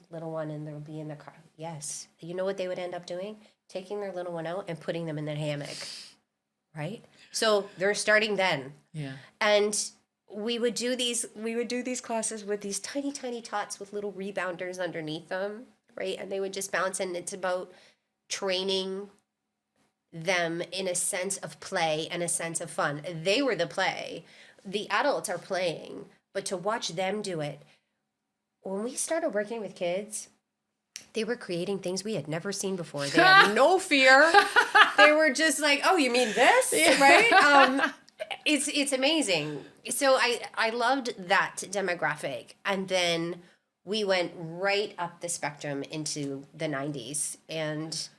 little one and they'll be in the car? Yes. You know what they would end up doing? Taking their little one out and putting them in the hammock, right? So they're starting then. Yeah. And we would do these classes with these tiny, tiny tots with little rebounders underneath them, right? And they would just bounce, and it's about training them in a sense of play and a sense of fun. They were the play. The adults are playing, but to watch them do it. When we started working with kids, they were creating things we had never seen before. They had no fear. They were just like, oh, you mean this? Yeah. Right? It's amazing. So I loved that demographic. And then we went right up the spectrum into the 90s. And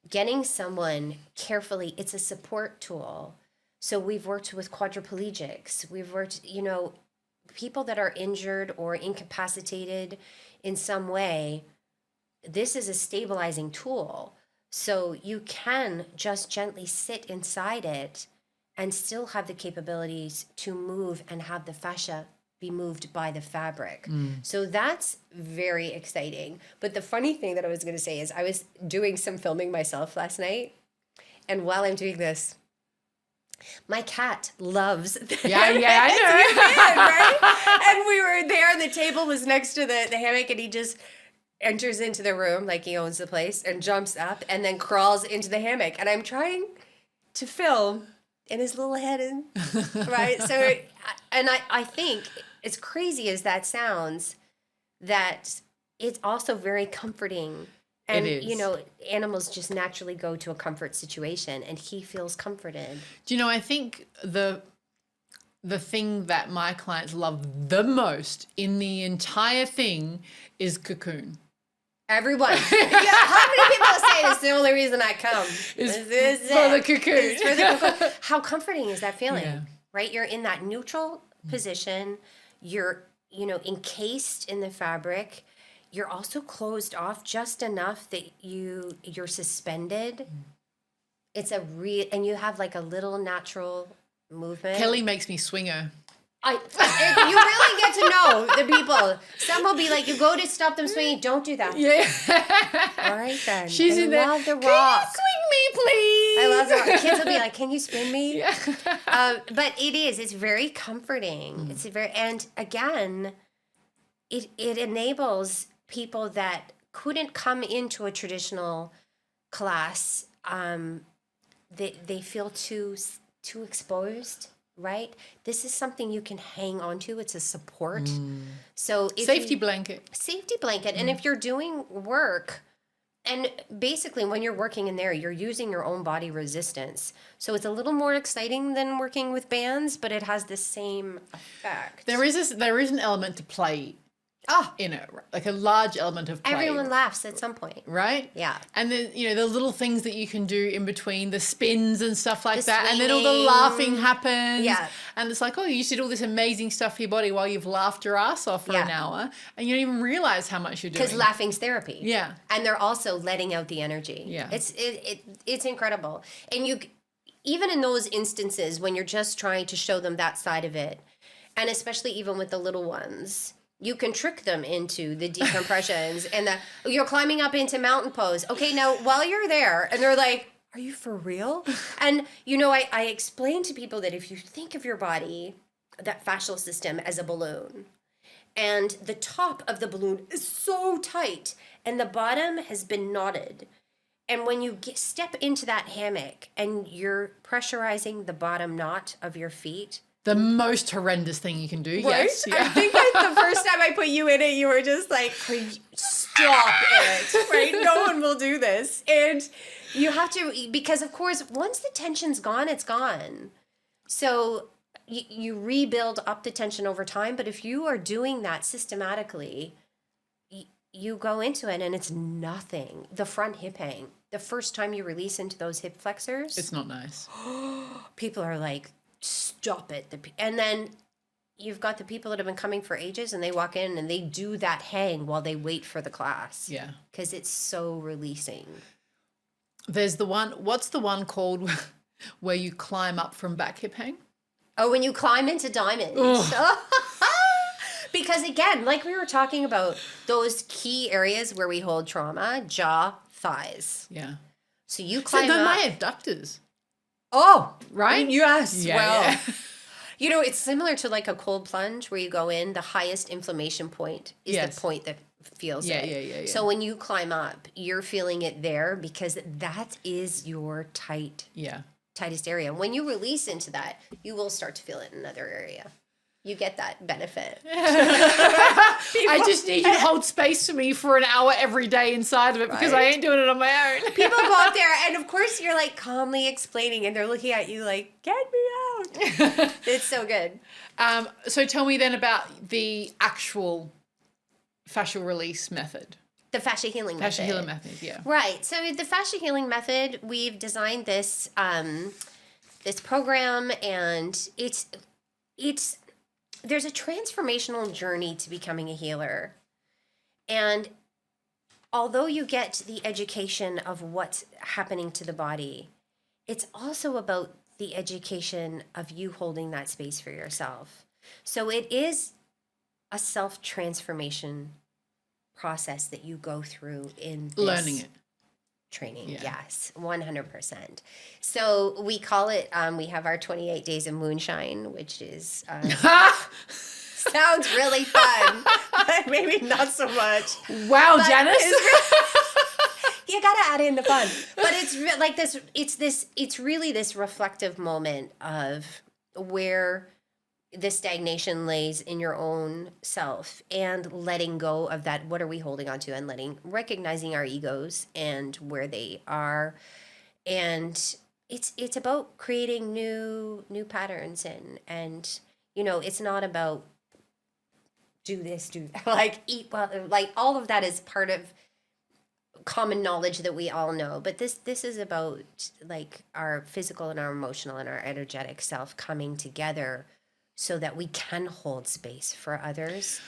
getting someone carefully, it's a support tool. So we've worked with quadriplegics. We've worked, people that are injured or incapacitated in some way. This is a stabilizing tool. So you can just gently sit inside it and still have the capabilities to move and have the fascia be moved by the fabric. So that's very exciting. But the funny thing that I was going to say is I was doing some filming myself last night. And while I'm doing this, My cat loves that. Yeah, I know. Right? And we were there, and the table was next to the hammock, and he just enters into the room like he owns the place and jumps up and then crawls into the hammock. And I'm trying to film in his little head, right? So, and I think, as crazy as that sounds, that it's also very comforting. And, It is. you know, animals just naturally go to a comfort situation, and he feels comforted. Do you know, I think the thing that my clients love the most in the entire thing is cocoon. Everyone. How many people say it's the only reason I come? Is for the cocoon. It's for the cocoon. How comforting is that feeling? Yeah. Right? You're in that neutral position. You're, you know, encased in the fabric. You're also closed off just enough that you're suspended. It's and you have like a little natural movement. Kelly makes me swinger. You really get to know the people. Some will be like, you go to stop them swinging. Don't do that. Yeah. All right then. She's in there. Love the rock. Can you swing me, please? I love the rock. Kids will be like, can you spin me? Yeah. But it's very comforting. It's and again, it enables people that couldn't come into a traditional class. They feel too exposed. Right? This is something you can hang on to. It's a support. So Safety blanket. And if you're doing work, and basically when you're working in there, you're using your own body resistance. So it's a little more exciting than working with bands, but it has the same effect. There is an element to play in it, like a large element of play. Everyone laughs at some point. Right? Yeah. And then, you know, the little things that you can do in between, the spins and stuff like that. And then all the swinging. laughing happens. Yeah. And it's like, oh, you did all this amazing stuff for your body while you've laughed your ass off for an hour. And you don't even realize how much you're doing. Because laughing's therapy. Yeah. And they're also letting out the energy. Yeah. It's incredible. And you, even in those instances when you're just trying to show them that side of it, and especially even with the little ones, you can trick them into the decompressions and you're climbing up into mountain pose. Okay, now while you're there, and they're like, are you for real? And, you know, I explain to people that if you think of your body, that fascial system, as a balloon, and the top of the balloon is so tight and the bottom has been knotted. And when you step into that hammock and you're pressurizing the bottom knot of your feet, the most horrendous thing you can do. Right? Yes. Yeah. I think the first time I put you in it, you were just like, stop it, right? No one will do this. And you have to, because of course, once the tension's gone, it's gone. So you rebuild up the tension over time. But if you are doing that systematically, you go into it and it's nothing. The front hip hang, the first time you release into those hip flexors, It's not nice. people are like, stop it. And then you've got the people that have been coming for ages and they walk in and they do that hang while they wait for the class. Yeah. Because it's so releasing. There's the one, what's the one called where you climb up from back hip hang? Oh, when you climb into diamonds. Because again, like we were talking about, those key areas where we hold trauma, jaw, thighs. Yeah. So you So climb they're up. my abductors. Oh, Right? Yes. Yeah, well, yeah. you know, it's similar to like a cold plunge where you go in, the highest inflammation point is Yes. the point that feels Yeah, it. yeah. So when you climb up, you're feeling it there because that is your Yeah. tightest area. When you release into that, you will start to feel it in another area. You get that benefit. I just need you to hold space for me for an hour every day inside of it because I Right. ain't doing it on my own. People go up there and of course you're like calmly explaining and they're looking at you like, get me out. It's so good. So tell me then about the actual fascial release method. The fascia healing method. Fascia healing method, yeah. Right. So the fascia healing method, we've designed this this program, and it's there's a transformational journey to becoming a healer. And although you get the education of what's happening to the body, it's also about the education of you holding that space for yourself. So it is a self-transformation process that you go through in this Learning it. training. Yeah. Yes, 100%. So we call it, we have our 28 days of moonshine, which is, sounds really fun, but maybe not so much. Wow, But Janice. You got to add in the fun. But it's like this, it's really this reflective moment of where the stagnation lays in your own self and letting go of that. What are we holding on to, and recognizing our egos and where they are. And it's about creating new patterns, and it's not about do this, do that, like eat well, like all of that is part of common knowledge that we all know. But this is about like our physical and our emotional and our energetic self coming together so that we can hold space for others.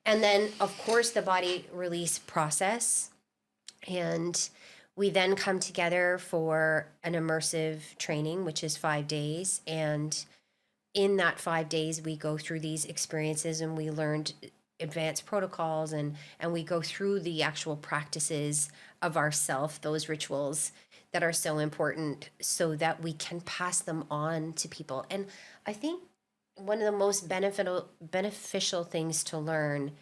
And then, of course, the body release process. And we then come together for an immersive training, which is 5 days. And in that 5 days, we go through these experiences and we learned advanced protocols, and we go through the actual practices of ourself, those rituals that are so important so that we can pass them on to people. And I think one of the most beneficial things to learn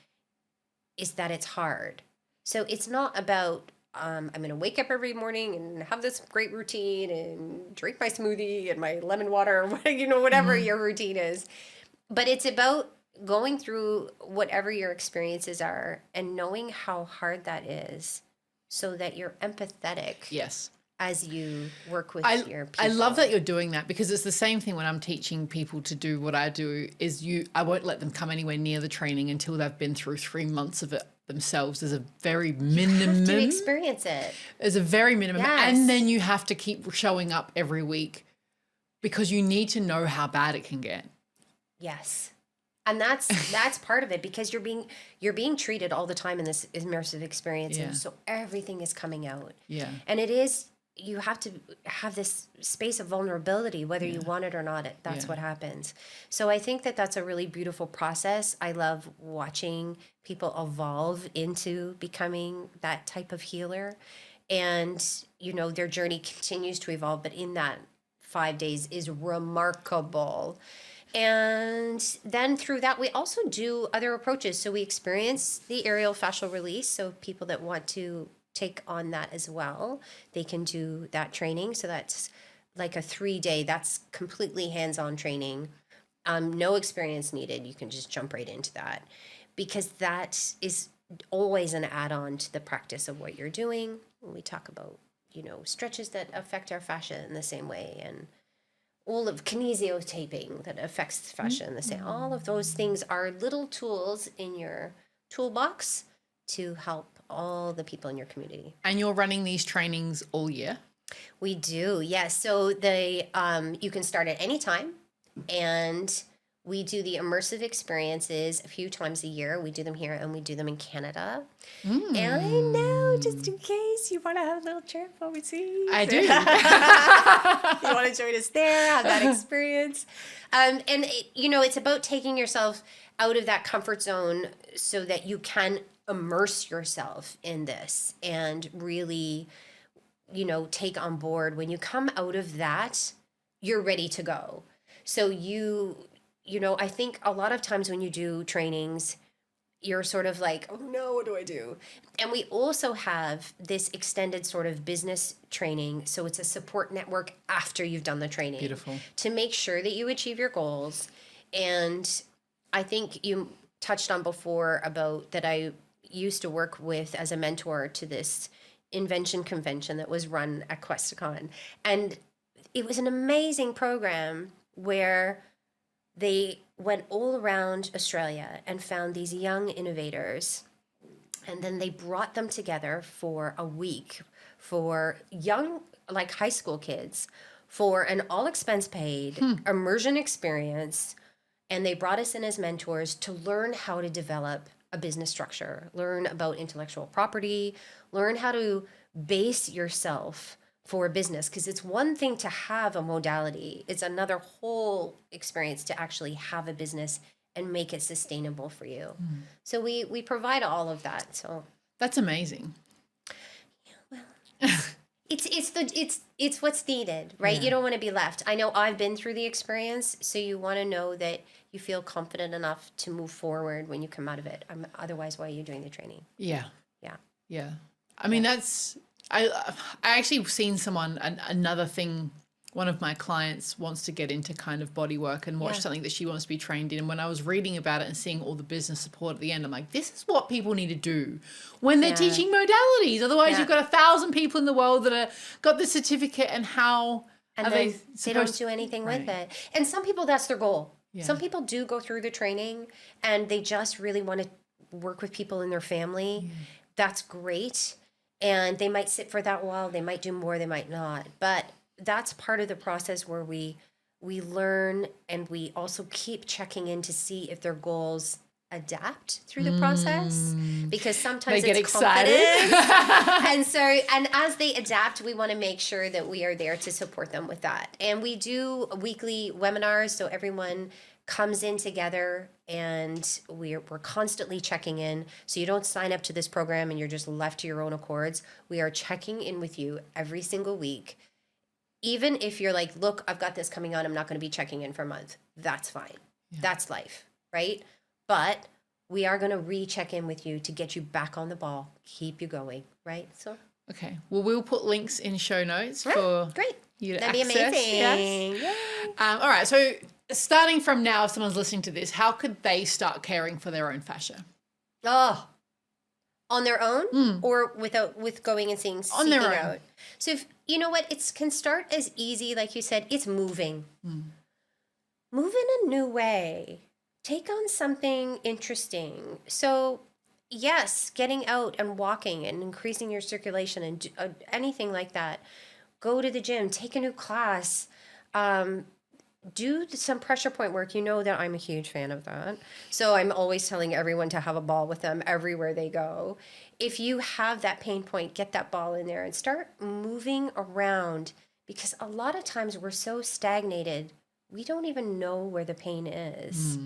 is that it's hard. So it's not about I'm going to wake up every morning and have this great routine and drink my smoothie and my lemon water, or whatever your routine is. But it's about going through whatever your experiences are and knowing how hard that is so that you're empathetic. Yes. As you work with your people. I love that you're doing that, because it's the same thing when I'm teaching people to do what I do. I won't let them come anywhere near the training until they've been through 3 months of it themselves. There's a very minimum. You have to experience it. There's a very minimum. Yes. And then you have to keep showing up every week because you need to know how bad it can get. Yes. And that's part of it, because you're being treated all the time in this immersive experience. Yeah. And so everything is coming out. Yeah. And you have to have this space of vulnerability, whether you want it or not. That's what happens. So I think that that's a really beautiful process. I love watching people evolve into becoming that type of healer. And, their journey continues to evolve. But in that 5 days is remarkable. And then through that, we also do other approaches. So we experience the aerial fascial release. So people that want to take on that as well, they can do that training. So that's like a 3-day, that's completely hands-on training. No experience needed. You can just jump right into that, because that is always an add-on to the practice of what you're doing. We talk about, stretches that affect our fascia in the same way, and all of kinesiotaping that affects the fascia in the same. All of those things are little tools in your toolbox to help all the people in your community. And you're running these trainings all year? We do, yes. So you can start at any time, and we do the immersive experiences a few times a year. We do them here and we do them in Canada. And I know, just in case you want to have a little trip overseas. I do. You want to join us there, have that experience. And it's about taking yourself out of that comfort zone so that you can immerse yourself in this and really, take on board. When you come out of that, you're ready to go. So I think a lot of times when you do trainings, you're sort of like, oh no, what do I do? And we also have this extended sort of business training. So it's a support network after you've done the training. Beautiful. To make sure that you achieve your goals. And I think you touched on before about that I used to work with as a mentor to this invention convention that was run at Questacon. And it was an amazing program where they went all around Australia and found these young innovators. And then they brought them together for a week for young, like high school kids, for an all expense paid immersion experience. And they brought us in as mentors to learn how to develop a business structure, learn about intellectual property, learn how to base yourself for a business. Because it's one thing to have a modality, it's another whole experience to actually have a business and make it sustainable for you. So we provide all of that. So that's amazing. Yeah, well, It's what's needed, right? Yeah. You don't want to be left. I know I've been through the experience, so you want to know that you feel confident enough to move forward when you come out of it. Otherwise, why are you doing the training? Yeah. Yeah. Yeah. I mean, I actually seen someone, another thing, one of my clients wants to get into kind of body work and watch something that she wants to be trained in. And when I was reading about it and seeing all the business support at the end, I'm like, this is what people need to do when they're teaching modalities. Otherwise, you've got 1,000 people in the world that are got the certificate, and how And are then they don't do anything with it. And some people, that's their goal. Yeah. Some people do go through the training and they just really want to work with people in their family. Yeah. That's great. And they might sit for that while. They might do more, they might not. But that's part of the process where we learn, and we also keep checking in to see if their goals adapt through the process, because sometimes They get it's excited. confidence. and as they adapt, we want to make sure that we are there to support them with that. And we do weekly webinars, so everyone comes in together, and we're constantly checking in. So you don't sign up to this program and you're just left to your own accords. We are checking in with you every single week. Even if you're like, look, I've got this coming on, I'm not going to be checking in for a month. That's fine. Yeah. That's life, right? But we are going to recheck in with you to get you back on the ball, keep you going, right? So Okay. Well, we'll put links in show notes for great. you to That'd access. be amazing. Yes. All right. So starting from now, if someone's listening to this, how could they start caring for their own fascia? Oh, on their own or with going and seeking on their own. Out? So if, you know what, it can start as easy, like you said, it's moving. Move in a new way. Take on something interesting. So yes, getting out and walking and increasing your circulation and anything like that. Go to the gym, take a new class, do some pressure point work. You know that I'm a huge fan of that. So I'm always telling everyone to have a ball with them everywhere they go. If you have that pain point, get that ball in there and start moving around, because a lot of times we're so stagnated, we don't even know where the pain is.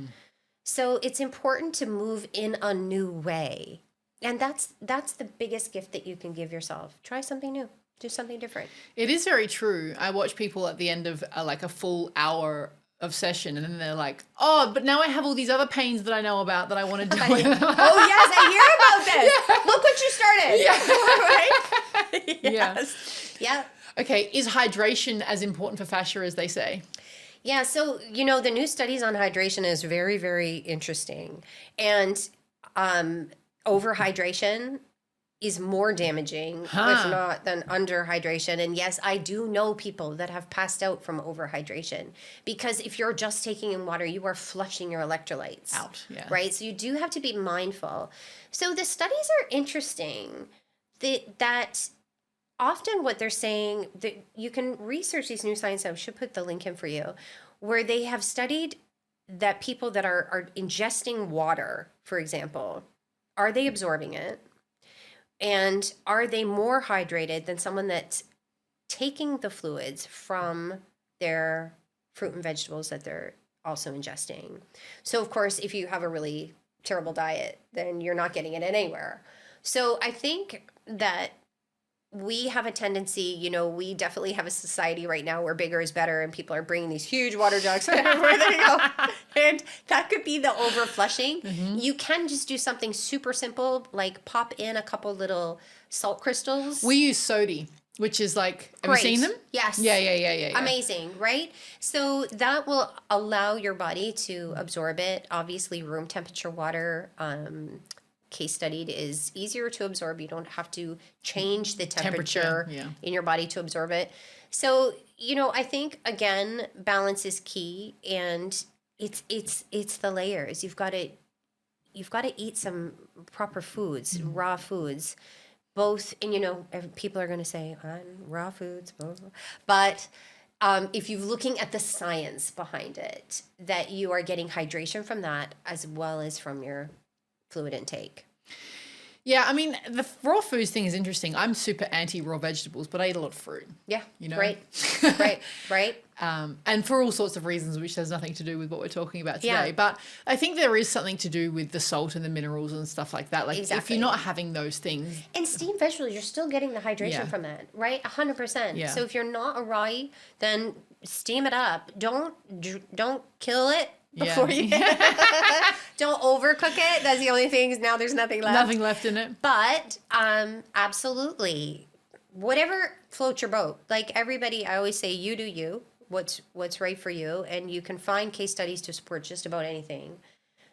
So it's important to move in a new way. And that's the biggest gift that you can give yourself. Try something new. Do something different. It is very true. I watch people at the end of like a full hour of session, and then they're like, oh, but now I have all these other pains that I know about that I want to do. Oh, yes, I hear about this. Look what you started. Right? Yes. Yeah. Okay. Is hydration as important for fascia as they say? Yeah. So, the new studies on hydration is very, very interesting. And overhydration is more damaging, if not, than underhydration. And yes, I do know people that have passed out from overhydration, because if you're just taking in water, you are flushing your electrolytes out. Yeah. Right. So you do have to be mindful. So the studies are interesting that often what they're saying, that you can research these new science. I should put the link in for you, where they have studied that people that are ingesting water, for example, are they absorbing it? And are they more hydrated than someone that's taking the fluids from their fruit and vegetables that they're also ingesting? So, of course, if you have a really terrible diet, then you're not getting it anywhere. So I think that we have a tendency, we definitely have a society right now where bigger is better, and people are bringing these huge water jugs everywhere they go. And that could be the overflushing. You can just do something super simple, like pop in a couple little salt crystals. We use sodi, which is like, have you seen them? Yes. Yeah. Amazing, right? So that will allow your body to absorb it. Obviously, room temperature water, case studied, is easier to absorb. You don't have to change the temperature in your body to absorb it. So, I think, again, balance is key, and it's the layers. You've got to eat some proper foods, raw foods, both. And people are going to say, raw foods, blah, blah. But if you're looking at the science behind it, that you are getting hydration from that as well as from your fluid intake. Yeah, I mean, the raw foods thing is interesting. I'm super anti raw vegetables, but I eat a lot of fruit. Yeah. You know? Right. Right. And for all sorts of reasons, which has nothing to do with what we're talking about today. Yeah. But I think there is something to do with the salt and the minerals and stuff like that. Like if Exactly. you're not having those things. And steamed vegetables, you're still getting the hydration Yeah. from that, right? 100%. Yeah. So if you're not a raw, then steam it up. Don't kill it before you don't overcook it. That's the only thing. Now there's nothing left. Nothing left in it. But absolutely, whatever floats your boat. Like everybody, I always say, you do you. What's right for you, and you can find case studies to support just about anything.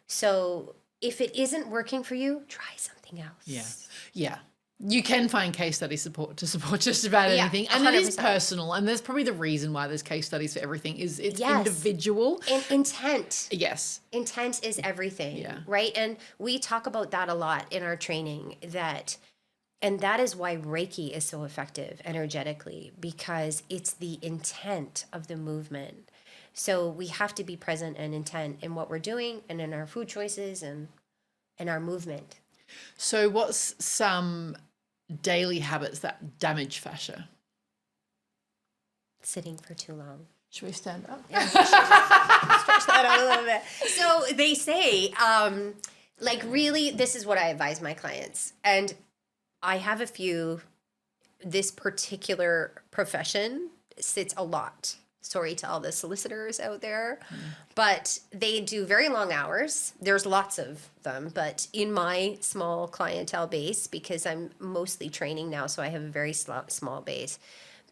So if it isn't working for you, try something else. Yeah. Yeah. You can find case study support to support just about anything. And 100%. it is personal. And there's probably the reason why there's case studies for everything is it's Yes. individual. And intent. Yes. Intent is everything. Yeah. Right? And we talk about that a lot in our training, and that is why Reiki is so effective energetically, because it's the intent of the movement. So we have to be present and intent in what we're doing and in our food choices and in our movement. So what's some daily habits that damage fascia? Sitting for too long. Should we stand up? Stretch that out a little bit. So they say, like really, this is what I advise my clients. And I have a few, this particular profession sits a lot. Sorry to all the solicitors out there, but they do very long hours. There's lots of them, but in my small clientele base, because I'm mostly training now, so I have a very small base,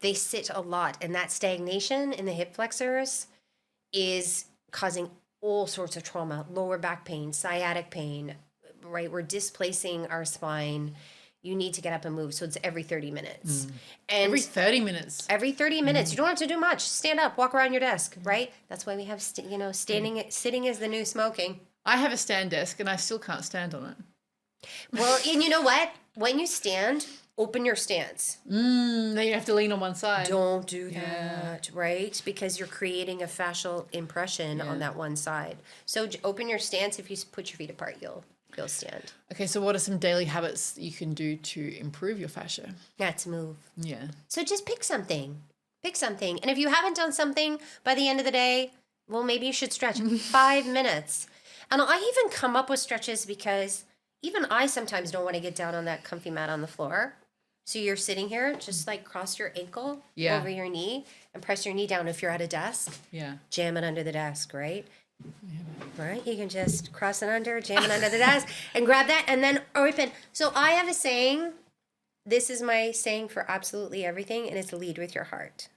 they sit a lot. And that stagnation in the hip flexors is causing all sorts of trauma, lower back pain, sciatic pain, right? We're displacing our spine. You need to get up and move. So it's every 30 minutes. And Every 30 minutes. Every 30 minutes. You don't have to do much. Stand up, walk around your desk, right? That's why we have, sitting is the new smoking. I have a stand desk and I still can't stand on it. Well, and you know what? When you stand, open your stance. Then you have to lean on one side. Don't do that, right? Because you're creating a fascial impression on that one side. So open your stance. If you put your feet apart, you'll stand. Okay, so what are some daily habits you can do to improve your fascia? That's move. Yeah. So just pick something. Pick something. And if you haven't done something by the end of the day, well, maybe you should stretch 5 minutes. And I even come up with stretches because even I sometimes don't want to get down on that comfy mat on the floor. So you're sitting here, just like cross your ankle over your knee and press your knee down if you're at a desk. Yeah. Jam it under the desk, right? Right? You can just cross it under, jam it under the desk, and grab that, and then open. So I have a saying. This is my saying for absolutely everything, and it's lead with your heart.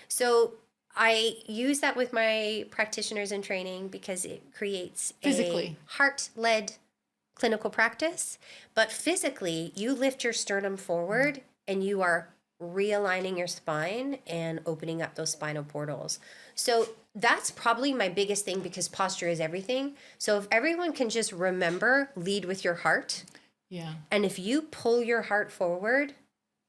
So I use that with my practitioners in training because it creates Physically. a heart-led clinical practice. But physically, you lift your sternum forward, and you are realigning your spine and opening up those spinal portals. So that's probably my biggest thing because posture is everything. So if everyone can just remember, lead with your heart. Yeah. And if you pull your heart forward,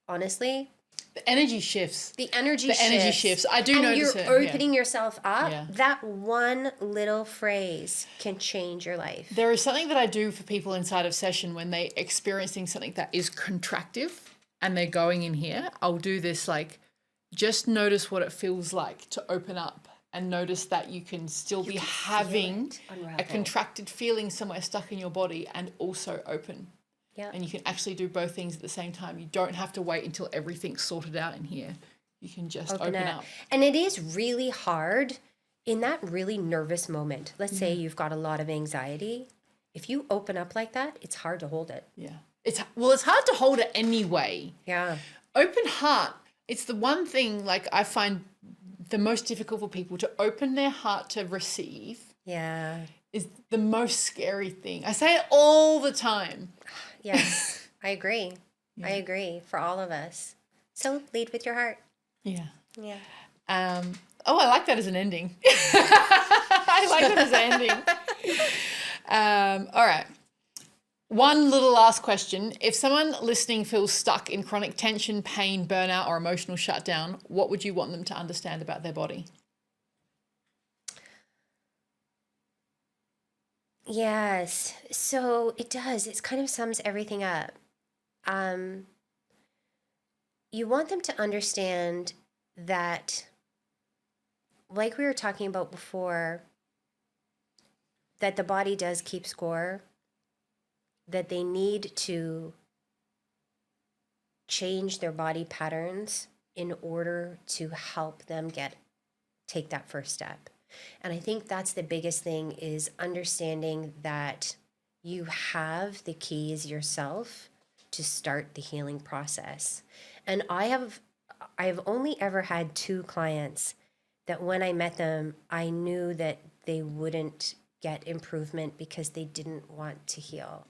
honestly, The energy shifts. the energy shifts. I do and notice you're it. Yeah. opening yourself up. Yeah. That one little phrase can change your life. There is something that I do for people inside of session when they're experiencing something that is contractive and they're going in here. I'll do this like, just notice what it feels like to open up and notice that you can still be having a contracted feeling somewhere stuck in your body and also open. Yeah. And you can actually do both things at the same time. You don't have to wait until everything's sorted out in here. You can just open up. And it is really hard in that really nervous moment. Let's say you've got a lot of anxiety. If you open up like that, it's hard to hold it. Yeah. It's hard to hold it anyway. Yeah. Open heart. It's the one thing like I find the most difficult for people to open their heart to receive. Yeah. Is the most scary thing. I say it all the time. Yes, I agree. I agree for all of us. So lead with your heart. Yeah. Yeah. I like that as an ending. I like that as an ending. All right. One little last question. If someone listening feels stuck in chronic tension, pain, burnout, or emotional shutdown, what would you want them to understand about their body? Yes. So it does. It kind of sums everything up. You want them to understand that, like we were talking about before, that the body does keep score, that they need to change their body patterns in order to help them take that first step. And I think that's the biggest thing, is understanding that you have the keys yourself to start the healing process. And I've only ever had 2 clients that when I met them, I knew that they wouldn't get improvement because they didn't want to heal.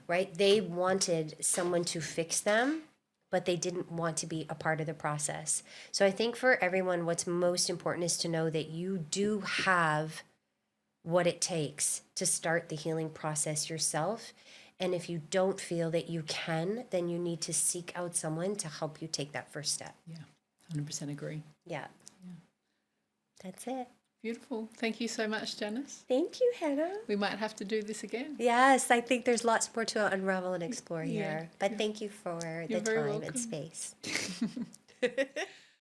Right? They wanted someone to fix them, but they didn't want to be a part of the process. So I think for everyone, what's most important is to know that you do have what it takes to start the healing process yourself. And if you don't feel that you can, then you need to seek out someone to help you take that first step. Yeah, 100% agree. Yeah. That's it. Beautiful. Thank you so much, Janice. Thank you, Hannah. We might have to do this again. Yes, I think there's lots more to unravel and explore Yeah, here. But thank you for You're the very time welcome. and space.